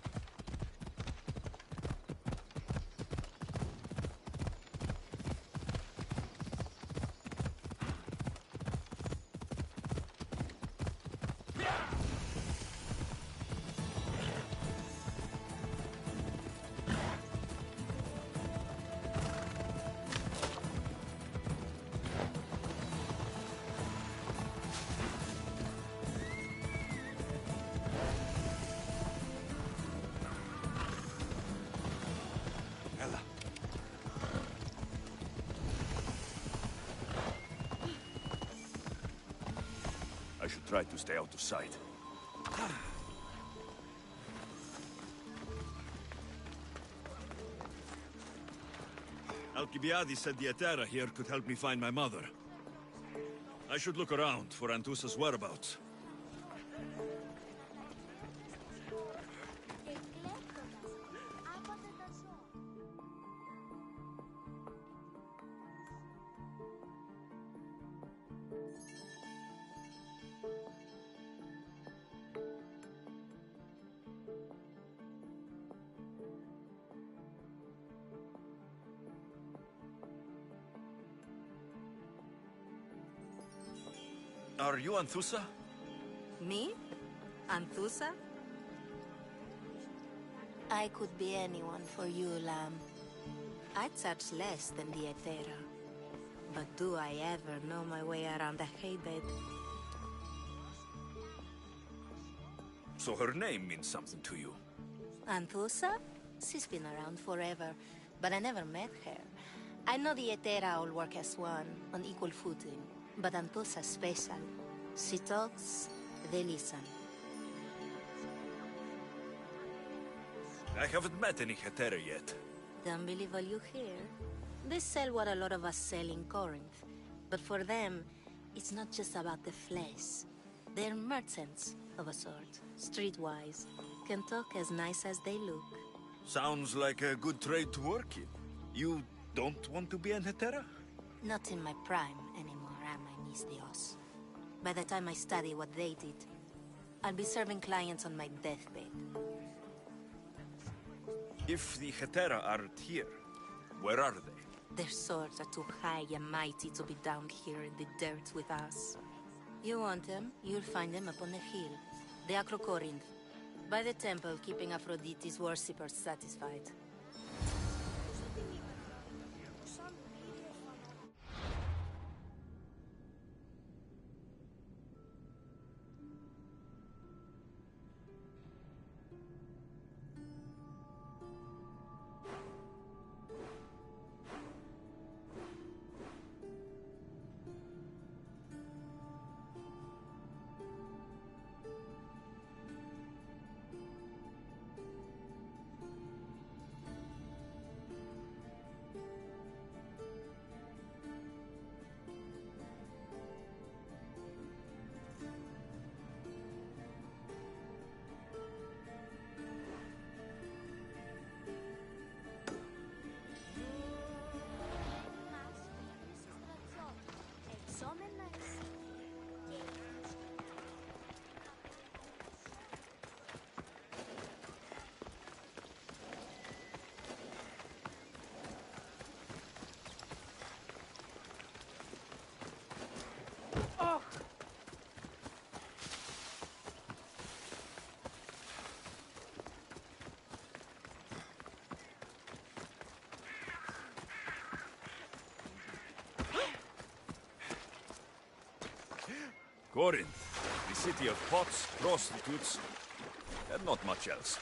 Ella. I should try to stay out of sight. Alcibiades said the Etera here could help me find my mother. I should look around for Anthusa's whereabouts. Are you Anthusa? Me? Anthusa? I could be anyone for you, Lamb. I charge less than the Etera. But do I ever know my way around a haybed? So her name means something to you. Anthusa? She's been around forever, but I never met her. I know the Etera all work as one, on equal footing. But Anthusa's special. She talks, they listen. I haven't met any Hetera yet. Don't believe all you hear. They sell what a lot of us sell in Corinth. But for them, it's not just about the flesh. They're merchants, of a sort. Streetwise. Can talk as nice as they look. Sounds like a good trade to work in. You don't want to be an Hetera? Not in my prime anymore, am I, Misthios? By the time I study what they did, I'll be serving clients on my deathbed. If the Hetera aren't here, where are they? Their swords are too high and mighty to be down here in the dirt with us. You want them, you'll find them up on the hill. The Acrocorinth. By the temple, keeping Aphrodite's worshippers satisfied. Corinth, the city of pots, prostitutes, and not much else.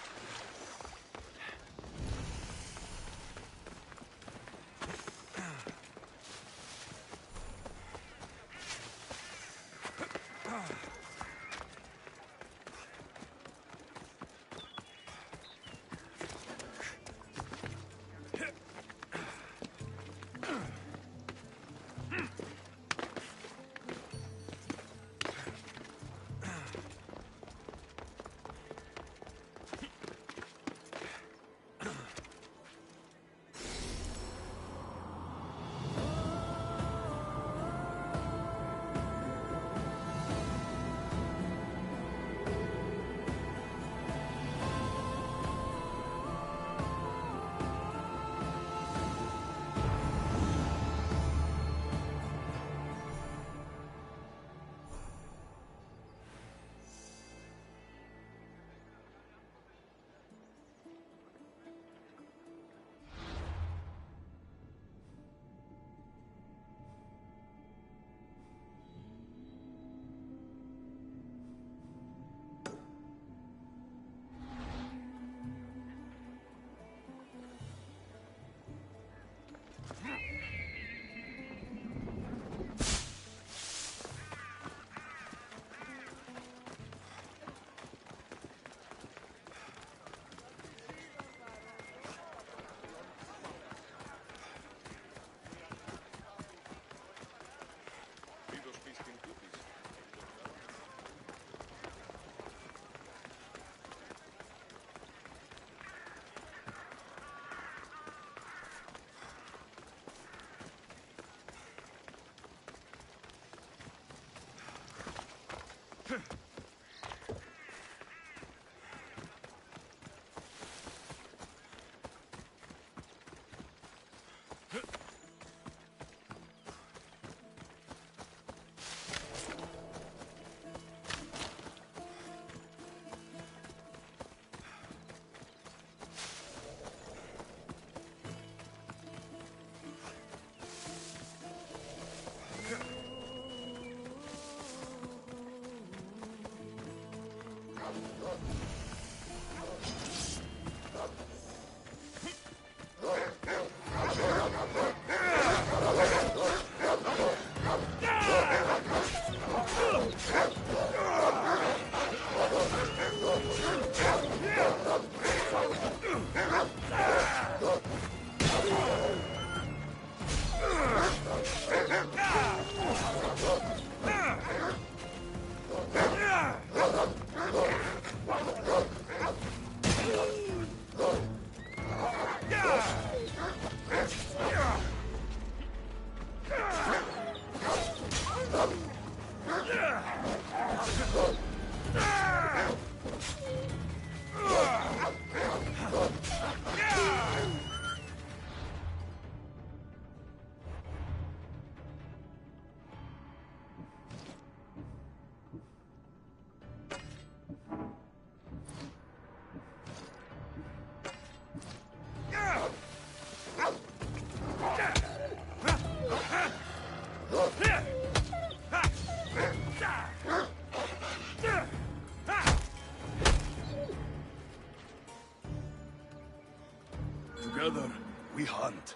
Together, we hunt.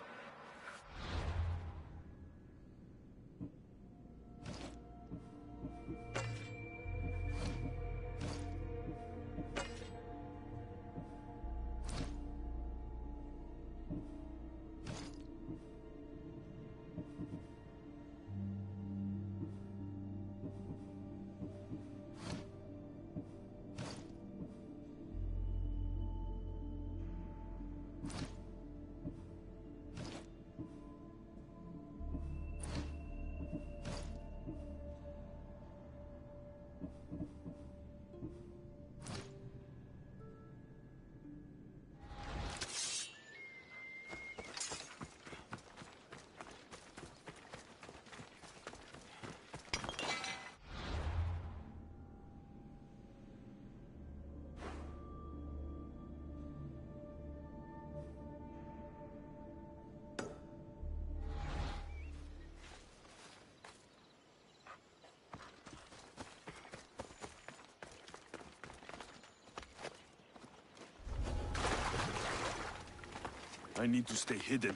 I need to stay hidden.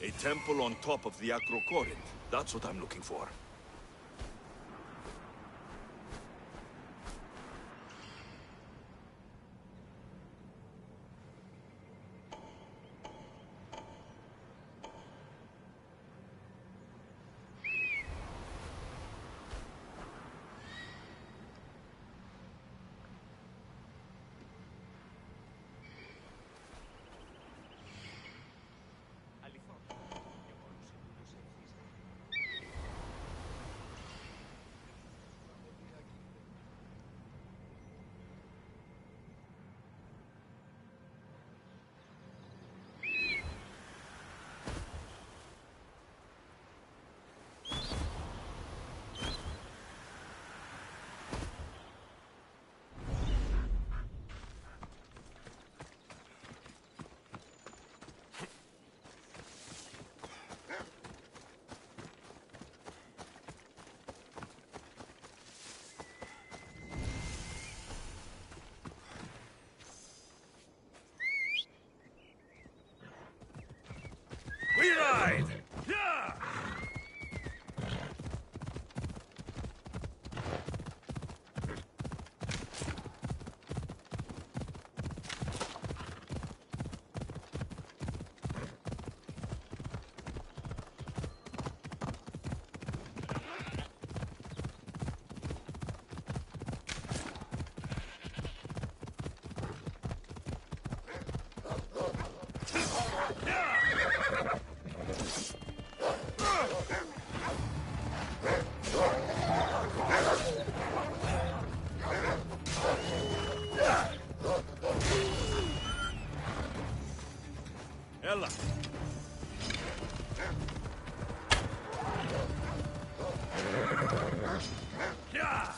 A temple on top of the Acrocorinth. That's what I'm looking for. We ride! Yeah! Ella. Yeah.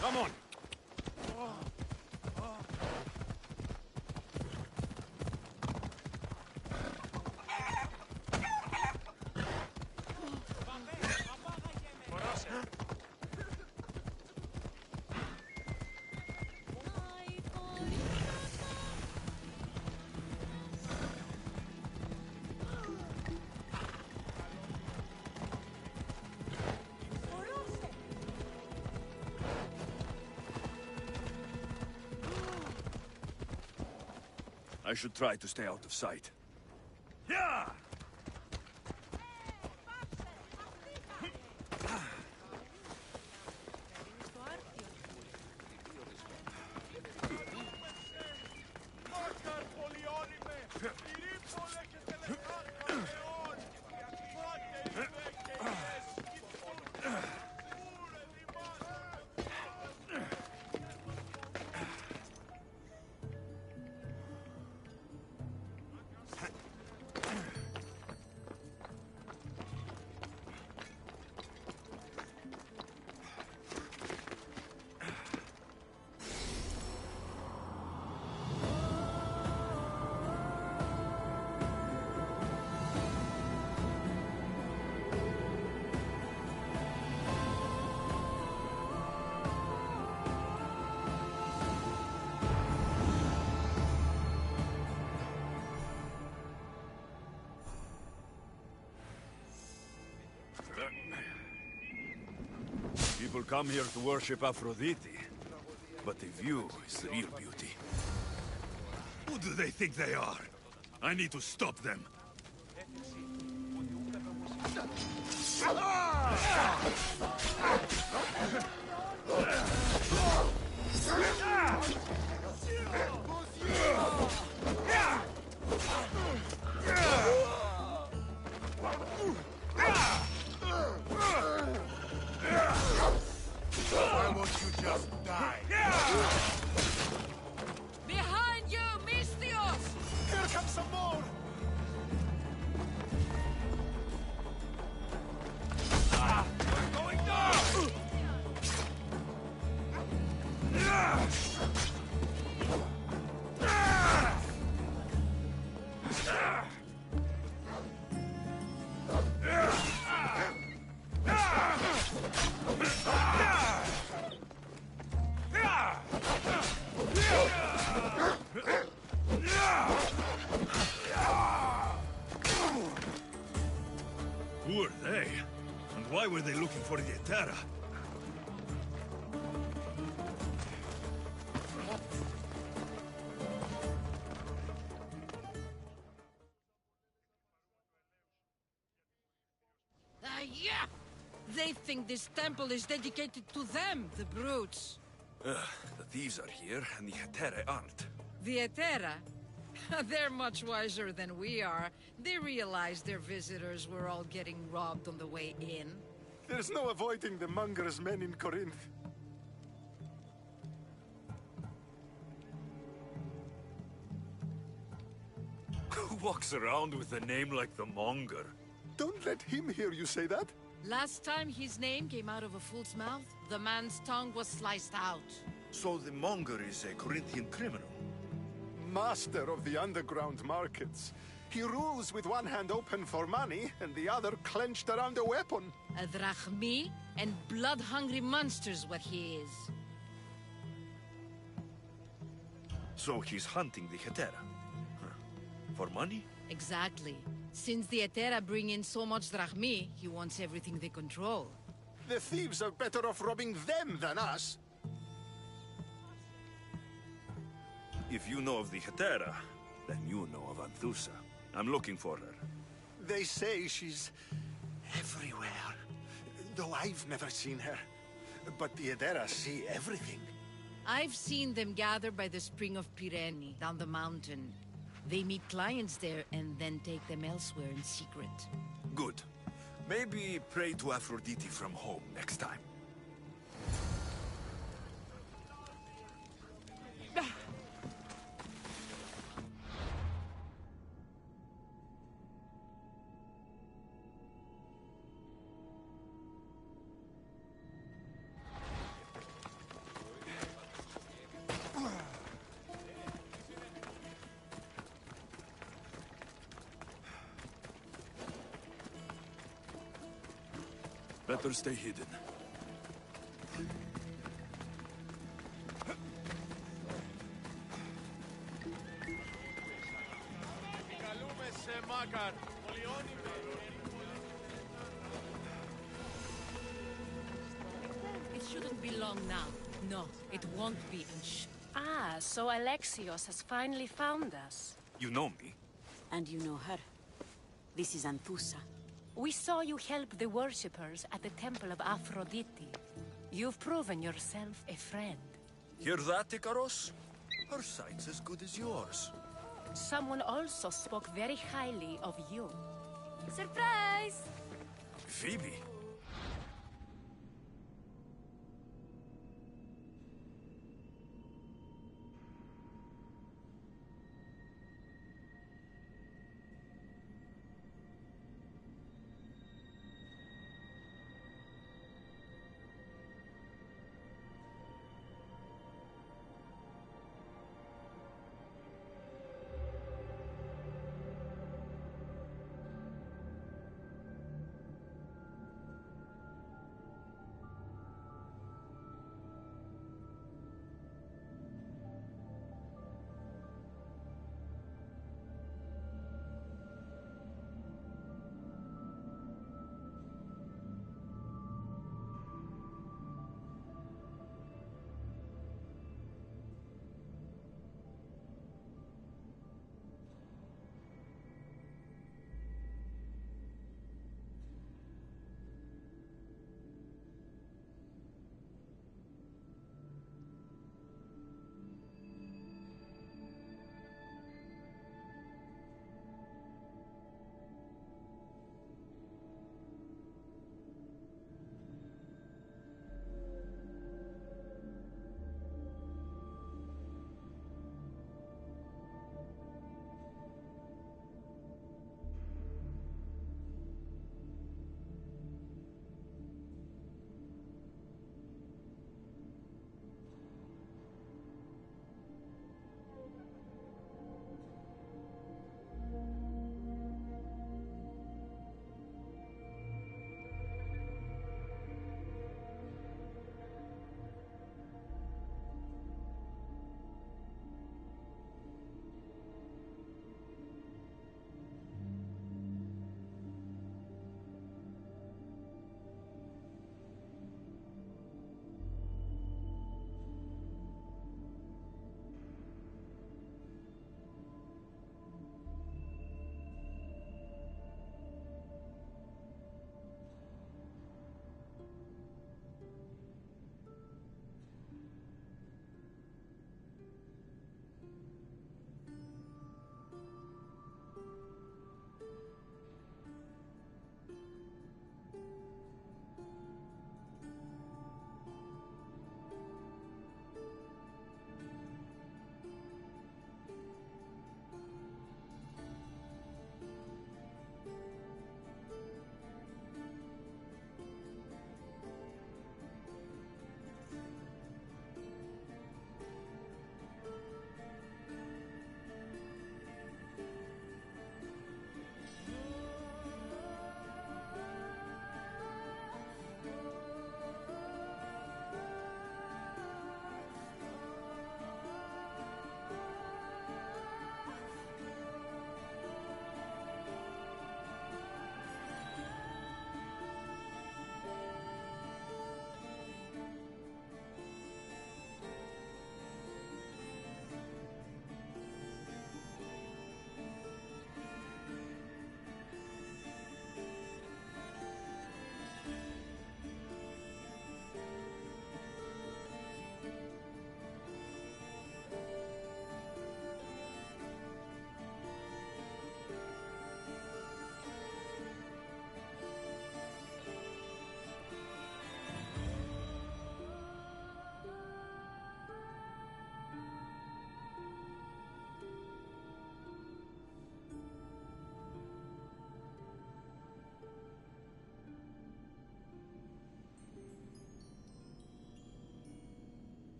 Come on. I should try to stay out of sight. Yeah! People come here to worship Aphrodite, but the view is the real beauty. Who do they think they are? I need to stop them. Why won't you just die? Behind you, Misthios! Here comes some more! We're going down! Who are they? And why were they looking for the Etera? Yeah! They think this temple is dedicated to them, the brutes. The thieves are here, and the Etera aren't. The Etera? They're much wiser than we are. They realized their visitors were all getting robbed on the way in. There's no avoiding the monger's men in Corinth. Who walks around with a name like the Monger? Don't let him hear you say that. Last time his name came out of a fool's mouth, the man's tongue was sliced out. So the Monger is a Corinthian criminal? Master of the underground markets. He rules with one hand open for money and the other clenched around a weapon. A drachmi and blood-hungry monster's what he is. So he's hunting the Etera? Huh. For money? Exactly. Since the Etera bring in so much drachmi, he wants everything they control. The thieves are better off robbing them than us. If you know of the Etera, then you know of Anthusa. I'm looking for her. They say she's everywhere, though I've never seen her. But the Edera see everything. I've seen them gather by the spring of Pirene, down the mountain. They meet clients there and then take them elsewhere in secret. Good. Maybe pray to Aphrodite from home next time. Better stay hidden. It shouldn't be long now. No, it won't be. And shh. Ah, so Alexios has finally found us. You know me? And you know her. This is Anthusa. We saw you help the worshippers at the Temple of Aphrodite. You've proven yourself a friend. Hear that, Ikaros? Her sight's as good as yours. Someone also spoke very highly of you. Surprise! Phoebe?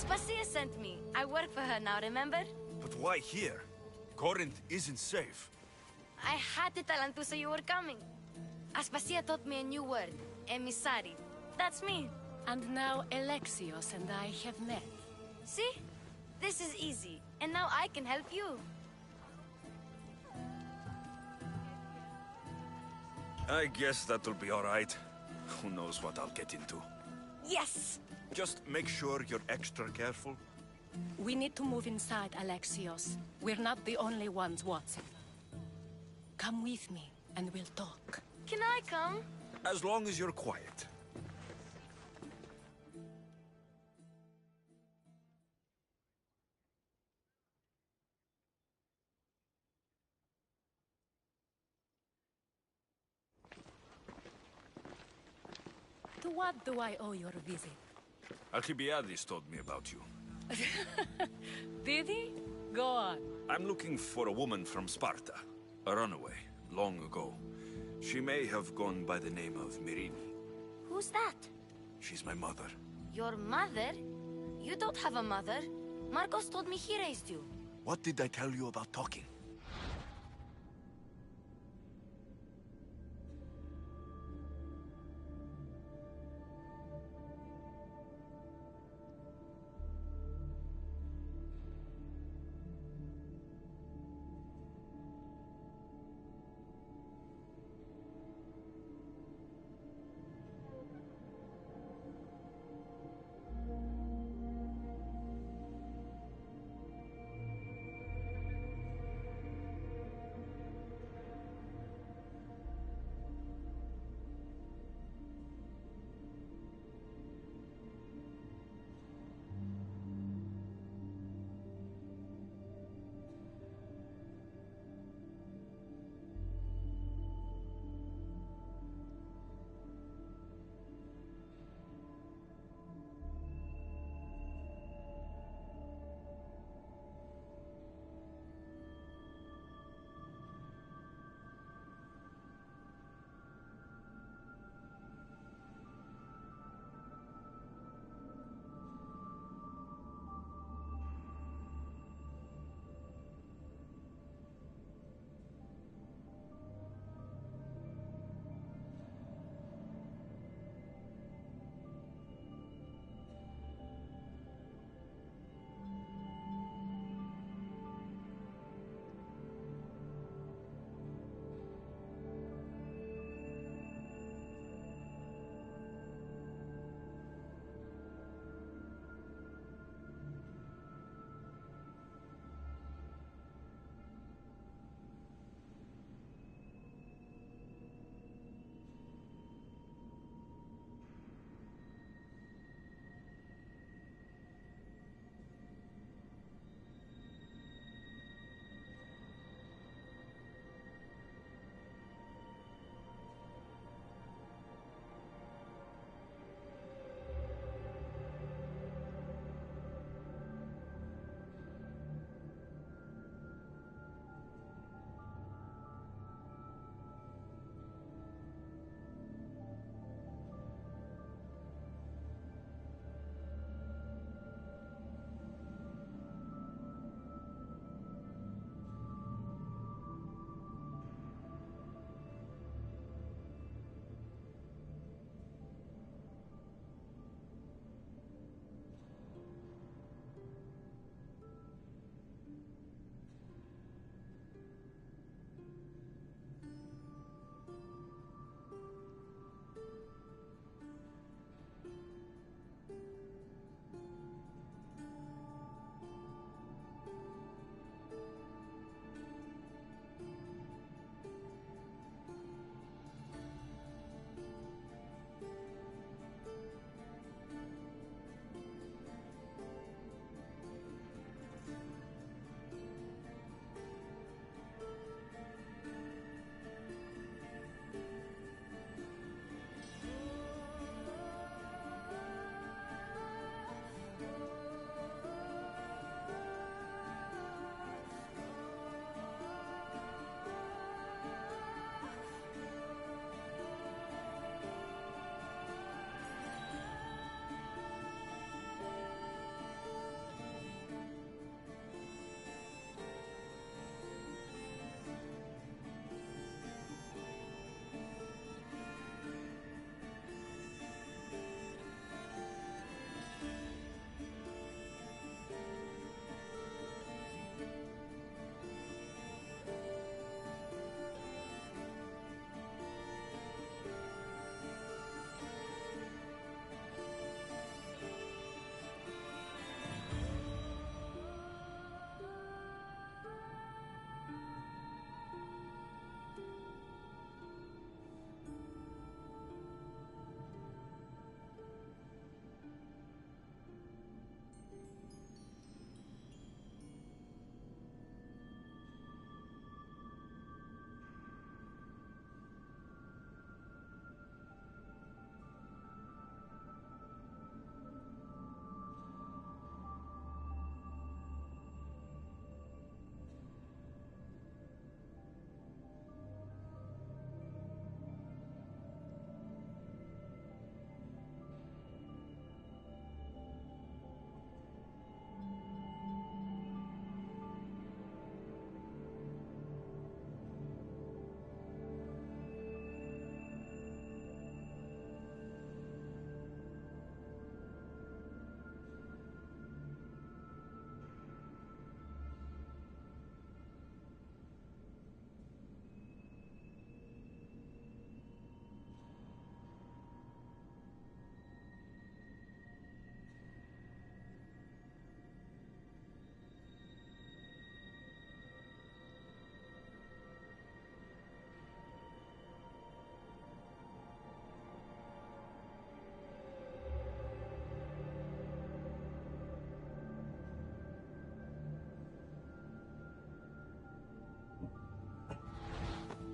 Aspasia sent me. I work for her now, remember? But why here? Corinth isn't safe. I had to tell Antusa you were coming. Aspasia taught me a new word. Emissary. That's me. And now Alexios and I have met. See? This is easy. And now I can help you. I guess that'll be all right. Who knows what I'll get into. Yes! Just make sure you're extra careful. We need to move inside, Alexios. We're not the only ones watching. Come with me, and we'll talk. Can I come? As long as you're quiet. To what do I owe your visit? Alcibiades told me about you. Did he? Go on. I'm looking for a woman from Sparta. A runaway, long ago. She may have gone by the name of Myrrine. Who's that? She's my mother. Your mother? You don't have a mother. Marcos told me he raised you. What did I tell you about talking?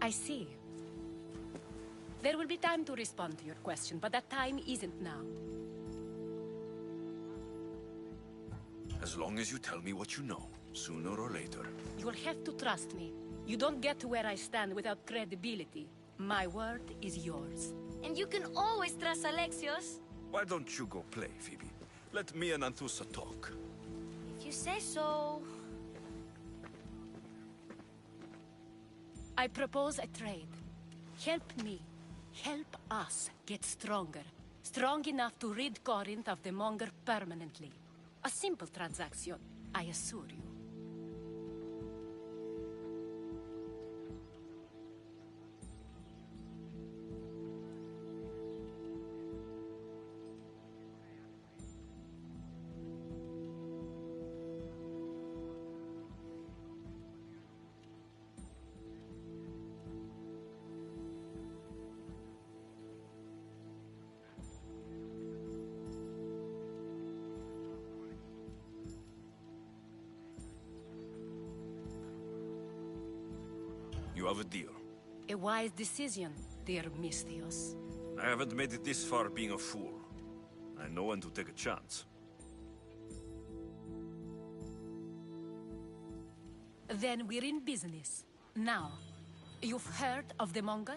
I see. There will be time to respond to your question, but that time isn't now. As long as you tell me what you know, sooner or later. You will have to trust me. You don't get to where I stand without credibility. My word is yours. And you can always trust Alexios. Why don't you go play, Phoebe? Let me and Anthusa talk. If you say so. I propose a trade. Help me. Help us get stronger. Strong enough to rid Corinth of the Monger permanently. A simple transaction, I assure you. You have a deal. A wise decision, dear Misthios. I haven't made it this far being a fool. I know when to take a chance. Then we're in business. Now, you've heard of the Monger?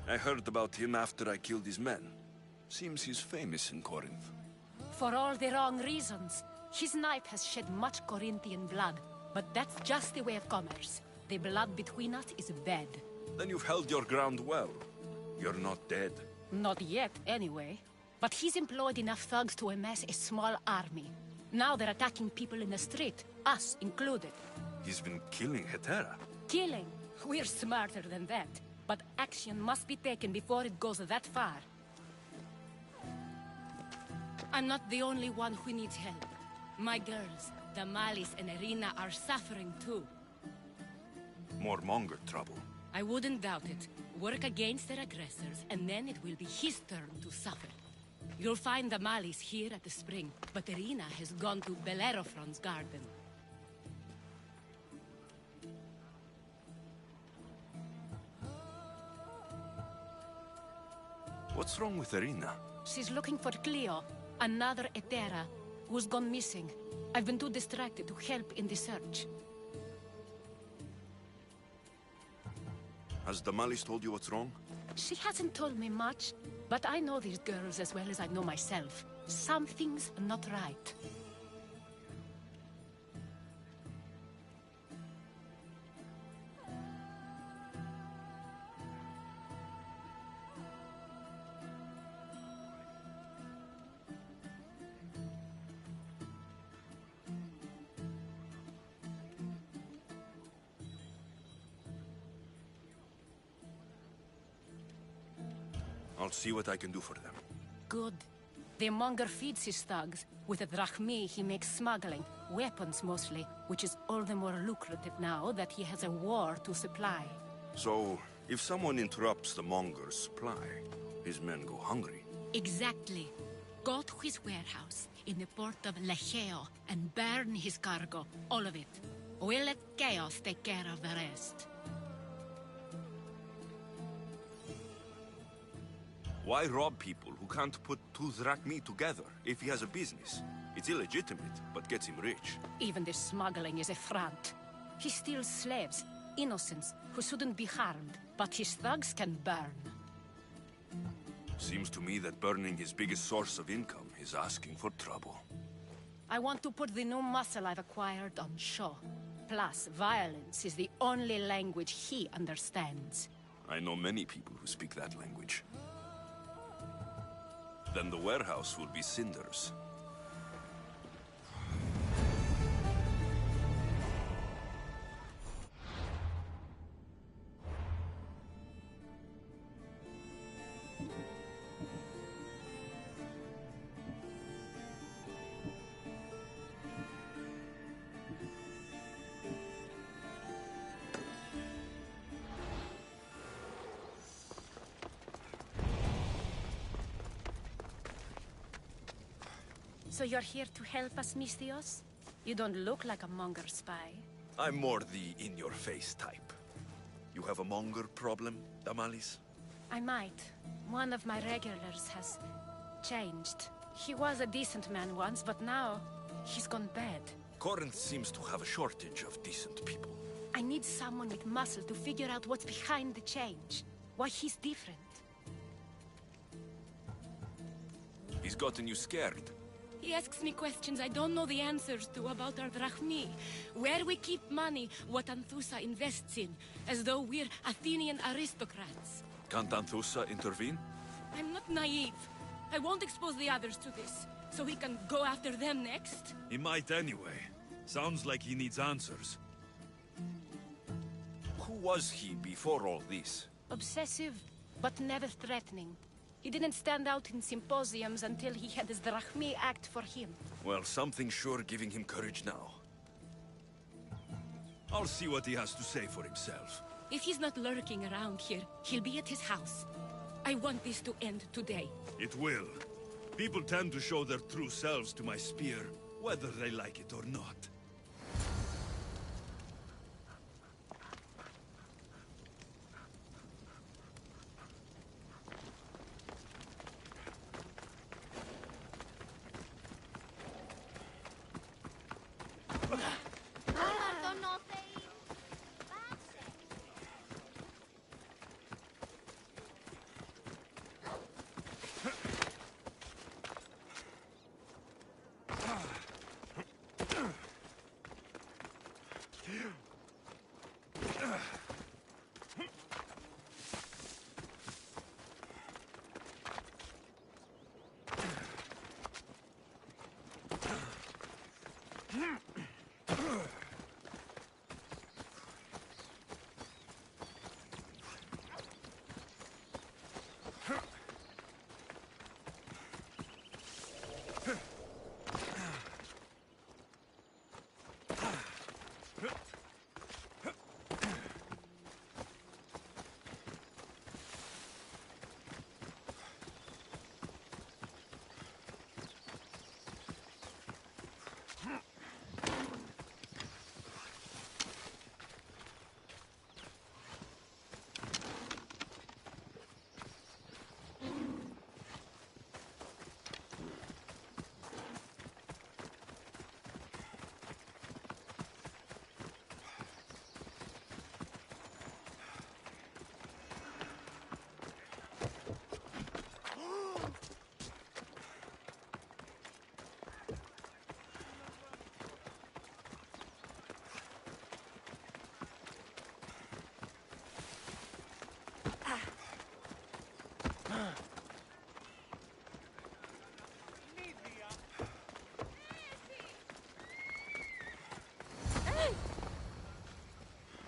I heard about him after I killed his men. Seems he's famous in Corinth. For all the wrong reasons. His knife has shed much Corinthian blood, but that's just the way of commerce. The blood between us is bad. Then you've held your ground well. You're not dead. Not yet, anyway. But he's employed enough thugs to amass a small army. Now they're attacking people in the street, us included. He's been killing Hetera. Killing? We're smarter than that. But action must be taken before it goes that far. I'm not the only one who needs help. My girls, Damalis and Irina, are suffering too. More Monger trouble. I wouldn't doubt it. Work against their aggressors, and then it will be his turn to suffer. You'll find Damalis here at the spring, but Irina has gone to Bellerophon's garden. What's wrong with Irina? She's looking for Cleo, another Hetera, who's gone missing. I've been too distracted to help in the search. Has Damalis told you what's wrong? She hasn't told me much, but I know these girls as well as I know myself. Something's not right. I'll see what I can do for them. Good. The Monger feeds his thugs. With the drachmi, he makes smuggling. Weapons, mostly. Which is all the more lucrative now that he has a war to supply. So, if someone interrupts the Monger's supply, his men go hungry. Exactly. Go to his warehouse in the port of Lecheo and burn his cargo. All of it. We'll let Chaos take care of the rest. Why rob people who can't put two drachmi together if he has a business? It's illegitimate, but gets him rich. Even the smuggling is a front. He steals slaves, innocents, who shouldn't be harmed, but his thugs can burn. Seems to me that burning his biggest source of income is asking for trouble. I want to put the new muscle I've acquired on show. Plus, violence is the only language he understands. I know many people who speak that language. Then the warehouse will be cinders. So you're here to help us, Misthios? You don't look like a Monger spy. I'm more the in-your-face type. You have a monger problem, Damalis? I might. One of my regulars has changed. He was a decent man once, but now he's gone bad. Corinth seems to have a shortage of decent people. I need someone with muscle to figure out what's behind the change. Why he's different. He's gotten you scared. He asks me questions I don't know the answers to about our drachmi. Where we keep money, what Anthusa invests in. As though we're Athenian aristocrats. Can't Anthusa intervene? I'm not naive. I won't expose the others to this. So he can go after them next? He might anyway. Sounds like he needs answers. Who was he before all this? Obsessive, but never threatening. He didn't stand out in symposiums until he had his drachmi act for him. Well, something's sure giving him courage now. I'll see what he has to say for himself. If he's not lurking around here, he'll be at his house. I want this to end today. It will. People tend to show their true selves to my spear, whether they like it or not.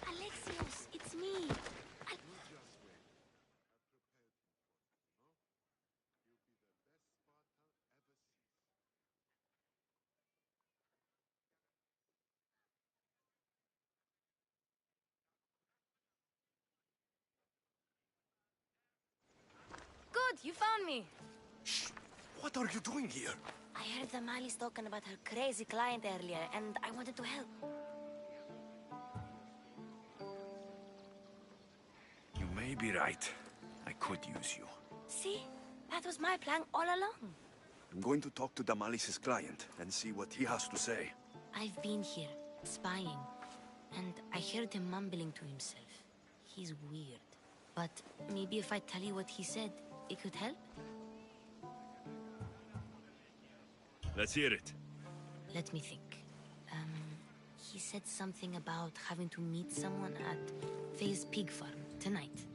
Alexios, it's me. Good, you found me. Shh! What are you doing here? I heard Damalis talking about her crazy client earlier, and I wanted to help. You may be right. I could use you. See? That was my plan all along. I'm going to talk to Damalis' client and see what he has to say. I've been here, spying, and I heard him mumbling to himself. He's weird. But maybe if I tell you what he said, it could help? Let's hear it. Let me think. He said something about having to meet someone at Faye's pig farm tonight.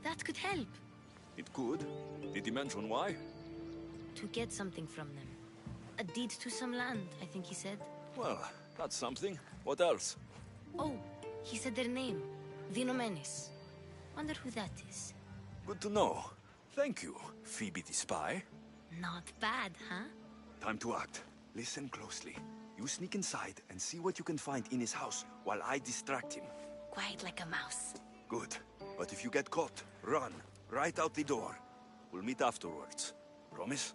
That could help. It could. Did he mention why? To get something from them. A deed to some land, I think he said. Well, that's something. What else? Oh, he said their name. Vinomenes. Wonder who that is. Good to know. Thank you, Phoebe the spy. Not bad, huh? Time to act. Listen closely. You sneak inside and see what you can find in his house while I distract him. Quiet like a mouse. Good. But if you get caught, run. Right out the door. We'll meet afterwards. Promise?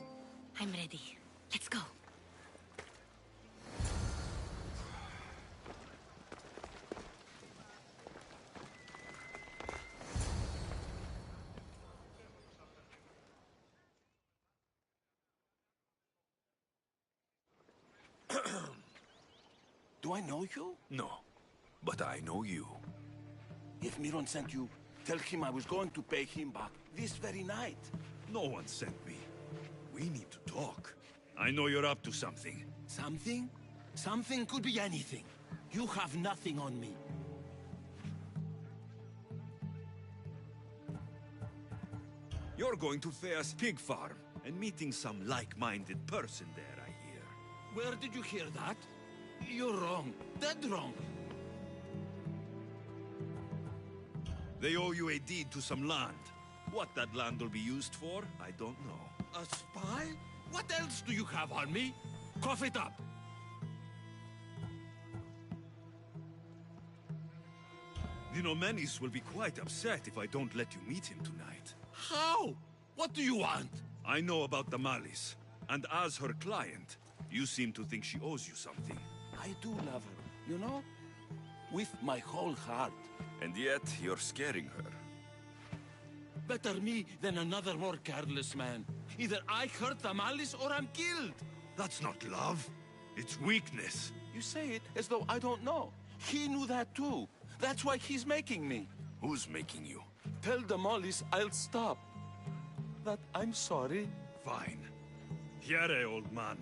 I'm ready. Let's go. Do I know you? No, but I know you. If Miron sent you, tell him I was going to pay him back this very night. No one sent me. We need to talk. I know you're up to something. Something? Something could be anything. You have nothing on me. You're going to Thea's pig farm and meeting some like-minded person there, I hear. Where did you hear that? You're wrong. Dead wrong. They owe you a deed to some land. What that land will be used for, I don't know. A spy? What else do you have on me? Cough it up. The Nomenis will be quite upset if I don't let you meet him tonight. How? What do you want? I know about Damalis, and as her client, you seem to think she owes you something. I do love her, you know? With my whole heart. And yet, you're scaring her. Better me than another more careless man. Either I hurt Damalis or I'm killed. That's not love. It's weakness. You say it as though I don't know. He knew that too. That's why he's making me. Who's making you? Tell Damalis I'll stop. That I'm sorry. Fine. Here, old man.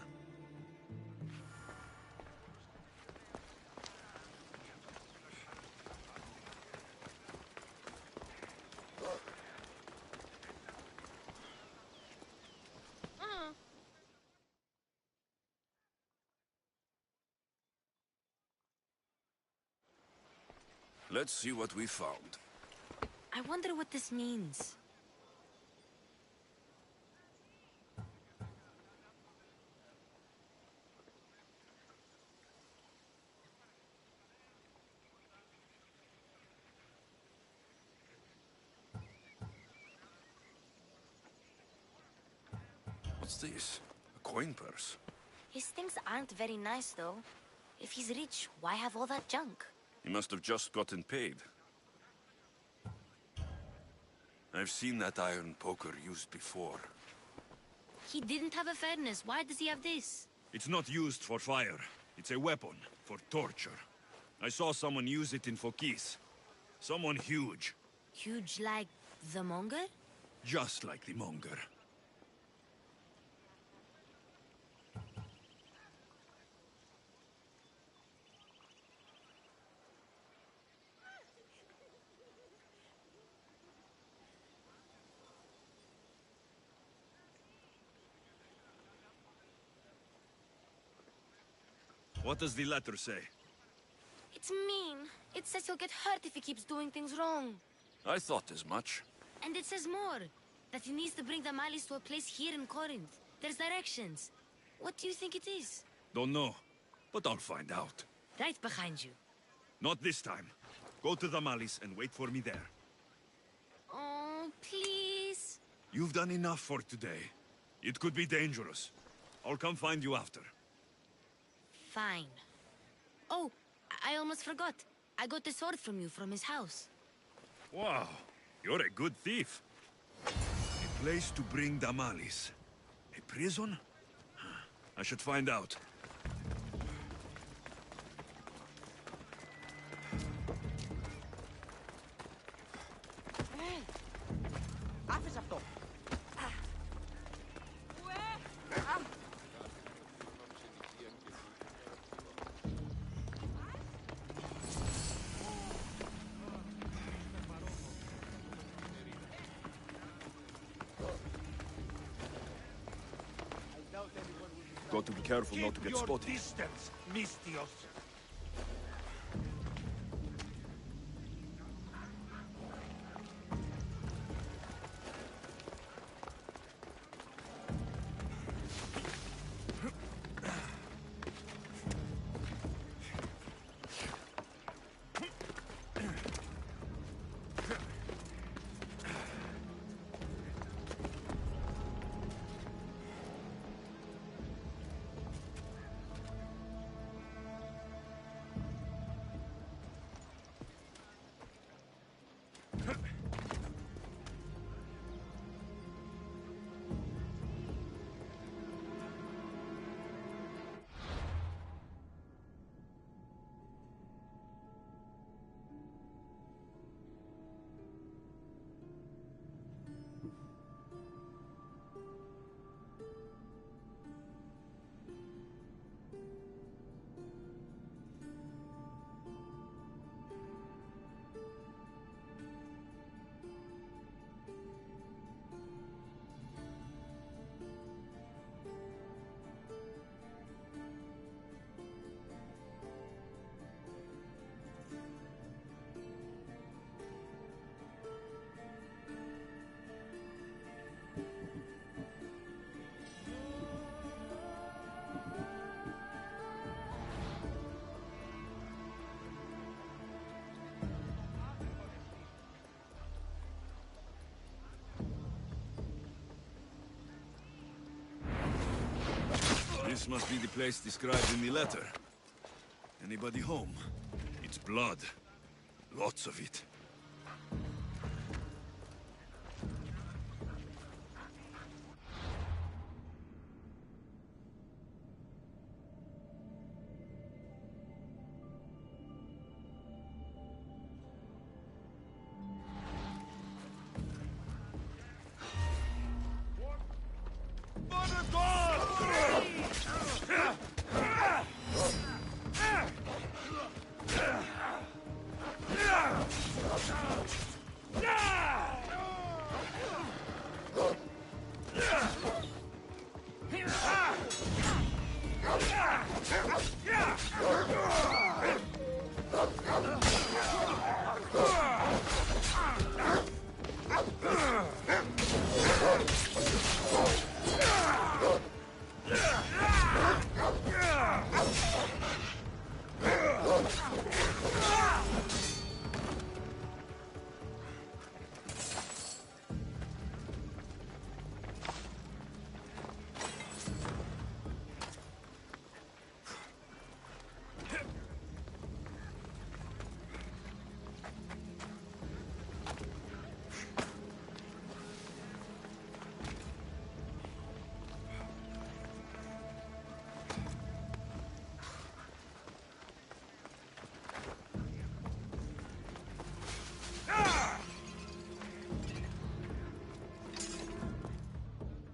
Let's see what we found. I wonder what this means. What's this? A coin purse? His things aren't very nice, though. If he's rich, why have all that junk? He must have just gotten paid. I've seen that iron poker used before. He didn't have a furnace. Why does he have this? It's not used for fire. It's a weapon for torture. I saw someone use it in Phokis. Someone huge. Huge like the Monger? Just like the Monger. What does the letter say? It's mean. It says he'll get hurt if he keeps doing things wrong. I thought as much. And it says more. That he needs to bring Damalis to a place here in Corinth. There's directions. What do you think it is? Don't know, but I'll find out. Right behind you. Not this time. Go to Damalis and wait for me there. Oh, please. You've done enough for today. It could be dangerous. I'll come find you after. Fine. Oh, I almost forgot. I got the sword from you from his house. Wow, you're a good thief. A place to bring Damalis. A prison? I should find out. Άφησε αυτό. Got to be careful not to get spotted. Distance, Mistios. This must be the place described in the letter. Anybody home? It's blood. Lots of it.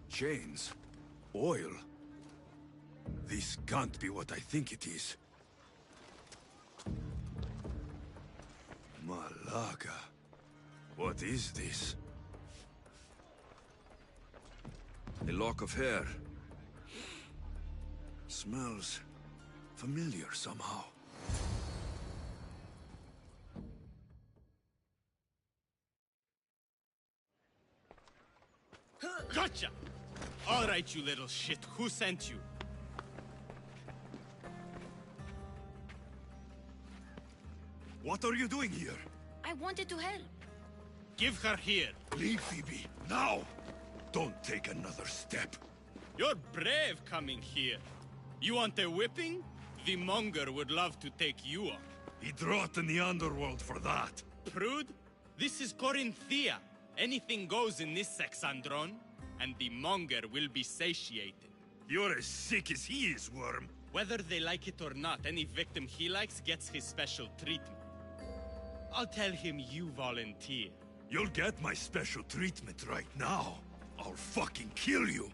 Chains? Oil? This can't be what I think it is. Malaga. What is this? A lock of hair. Smells familiar somehow. Gotcha! All right, you little shit. Who sent you? What are you doing here? I wanted to help. Give her here. Leave, Phoebe, now! Don't take another step. You're brave coming here. You want a whipping? The monger would love to take you on. He'd rot in the underworld for that. Prude, this is Corinthia. Anything goes in this Sexandron, and the monger will be satiated. You're as sick as he is, Worm. Whether they like it or not, any victim he likes gets his special treatment. I'll tell him you volunteer. You'll get my special treatment right now. I'll fucking kill you.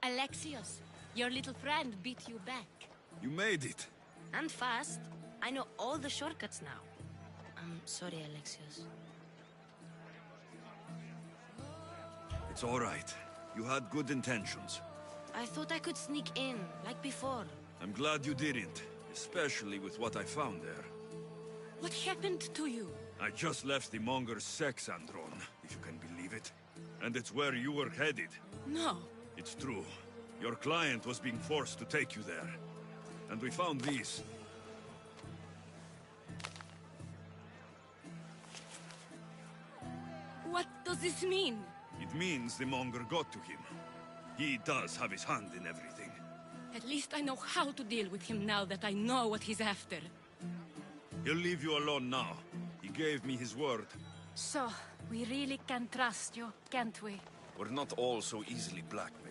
Alexios, your little friend beat you back. You made it. And fast. I know all the shortcuts now. I'm sorry, Alexios. It's all right. You had good intentions. I thought I could sneak in, like before. I'm glad you didn't, especially with what I found there. What happened to you? I just left the Monger's Sexandron, if you can believe it. And it's where you were headed. No. It's true. Your client was being forced to take you there. And we found these. does this mean? It means the monger got to him. He does have his hand in everything. At least I know how to deal with him now that I know what he's after. He'll leave you alone now. He gave me his word. So, we really can trust you, can't we? We're not all so easily blackmailed.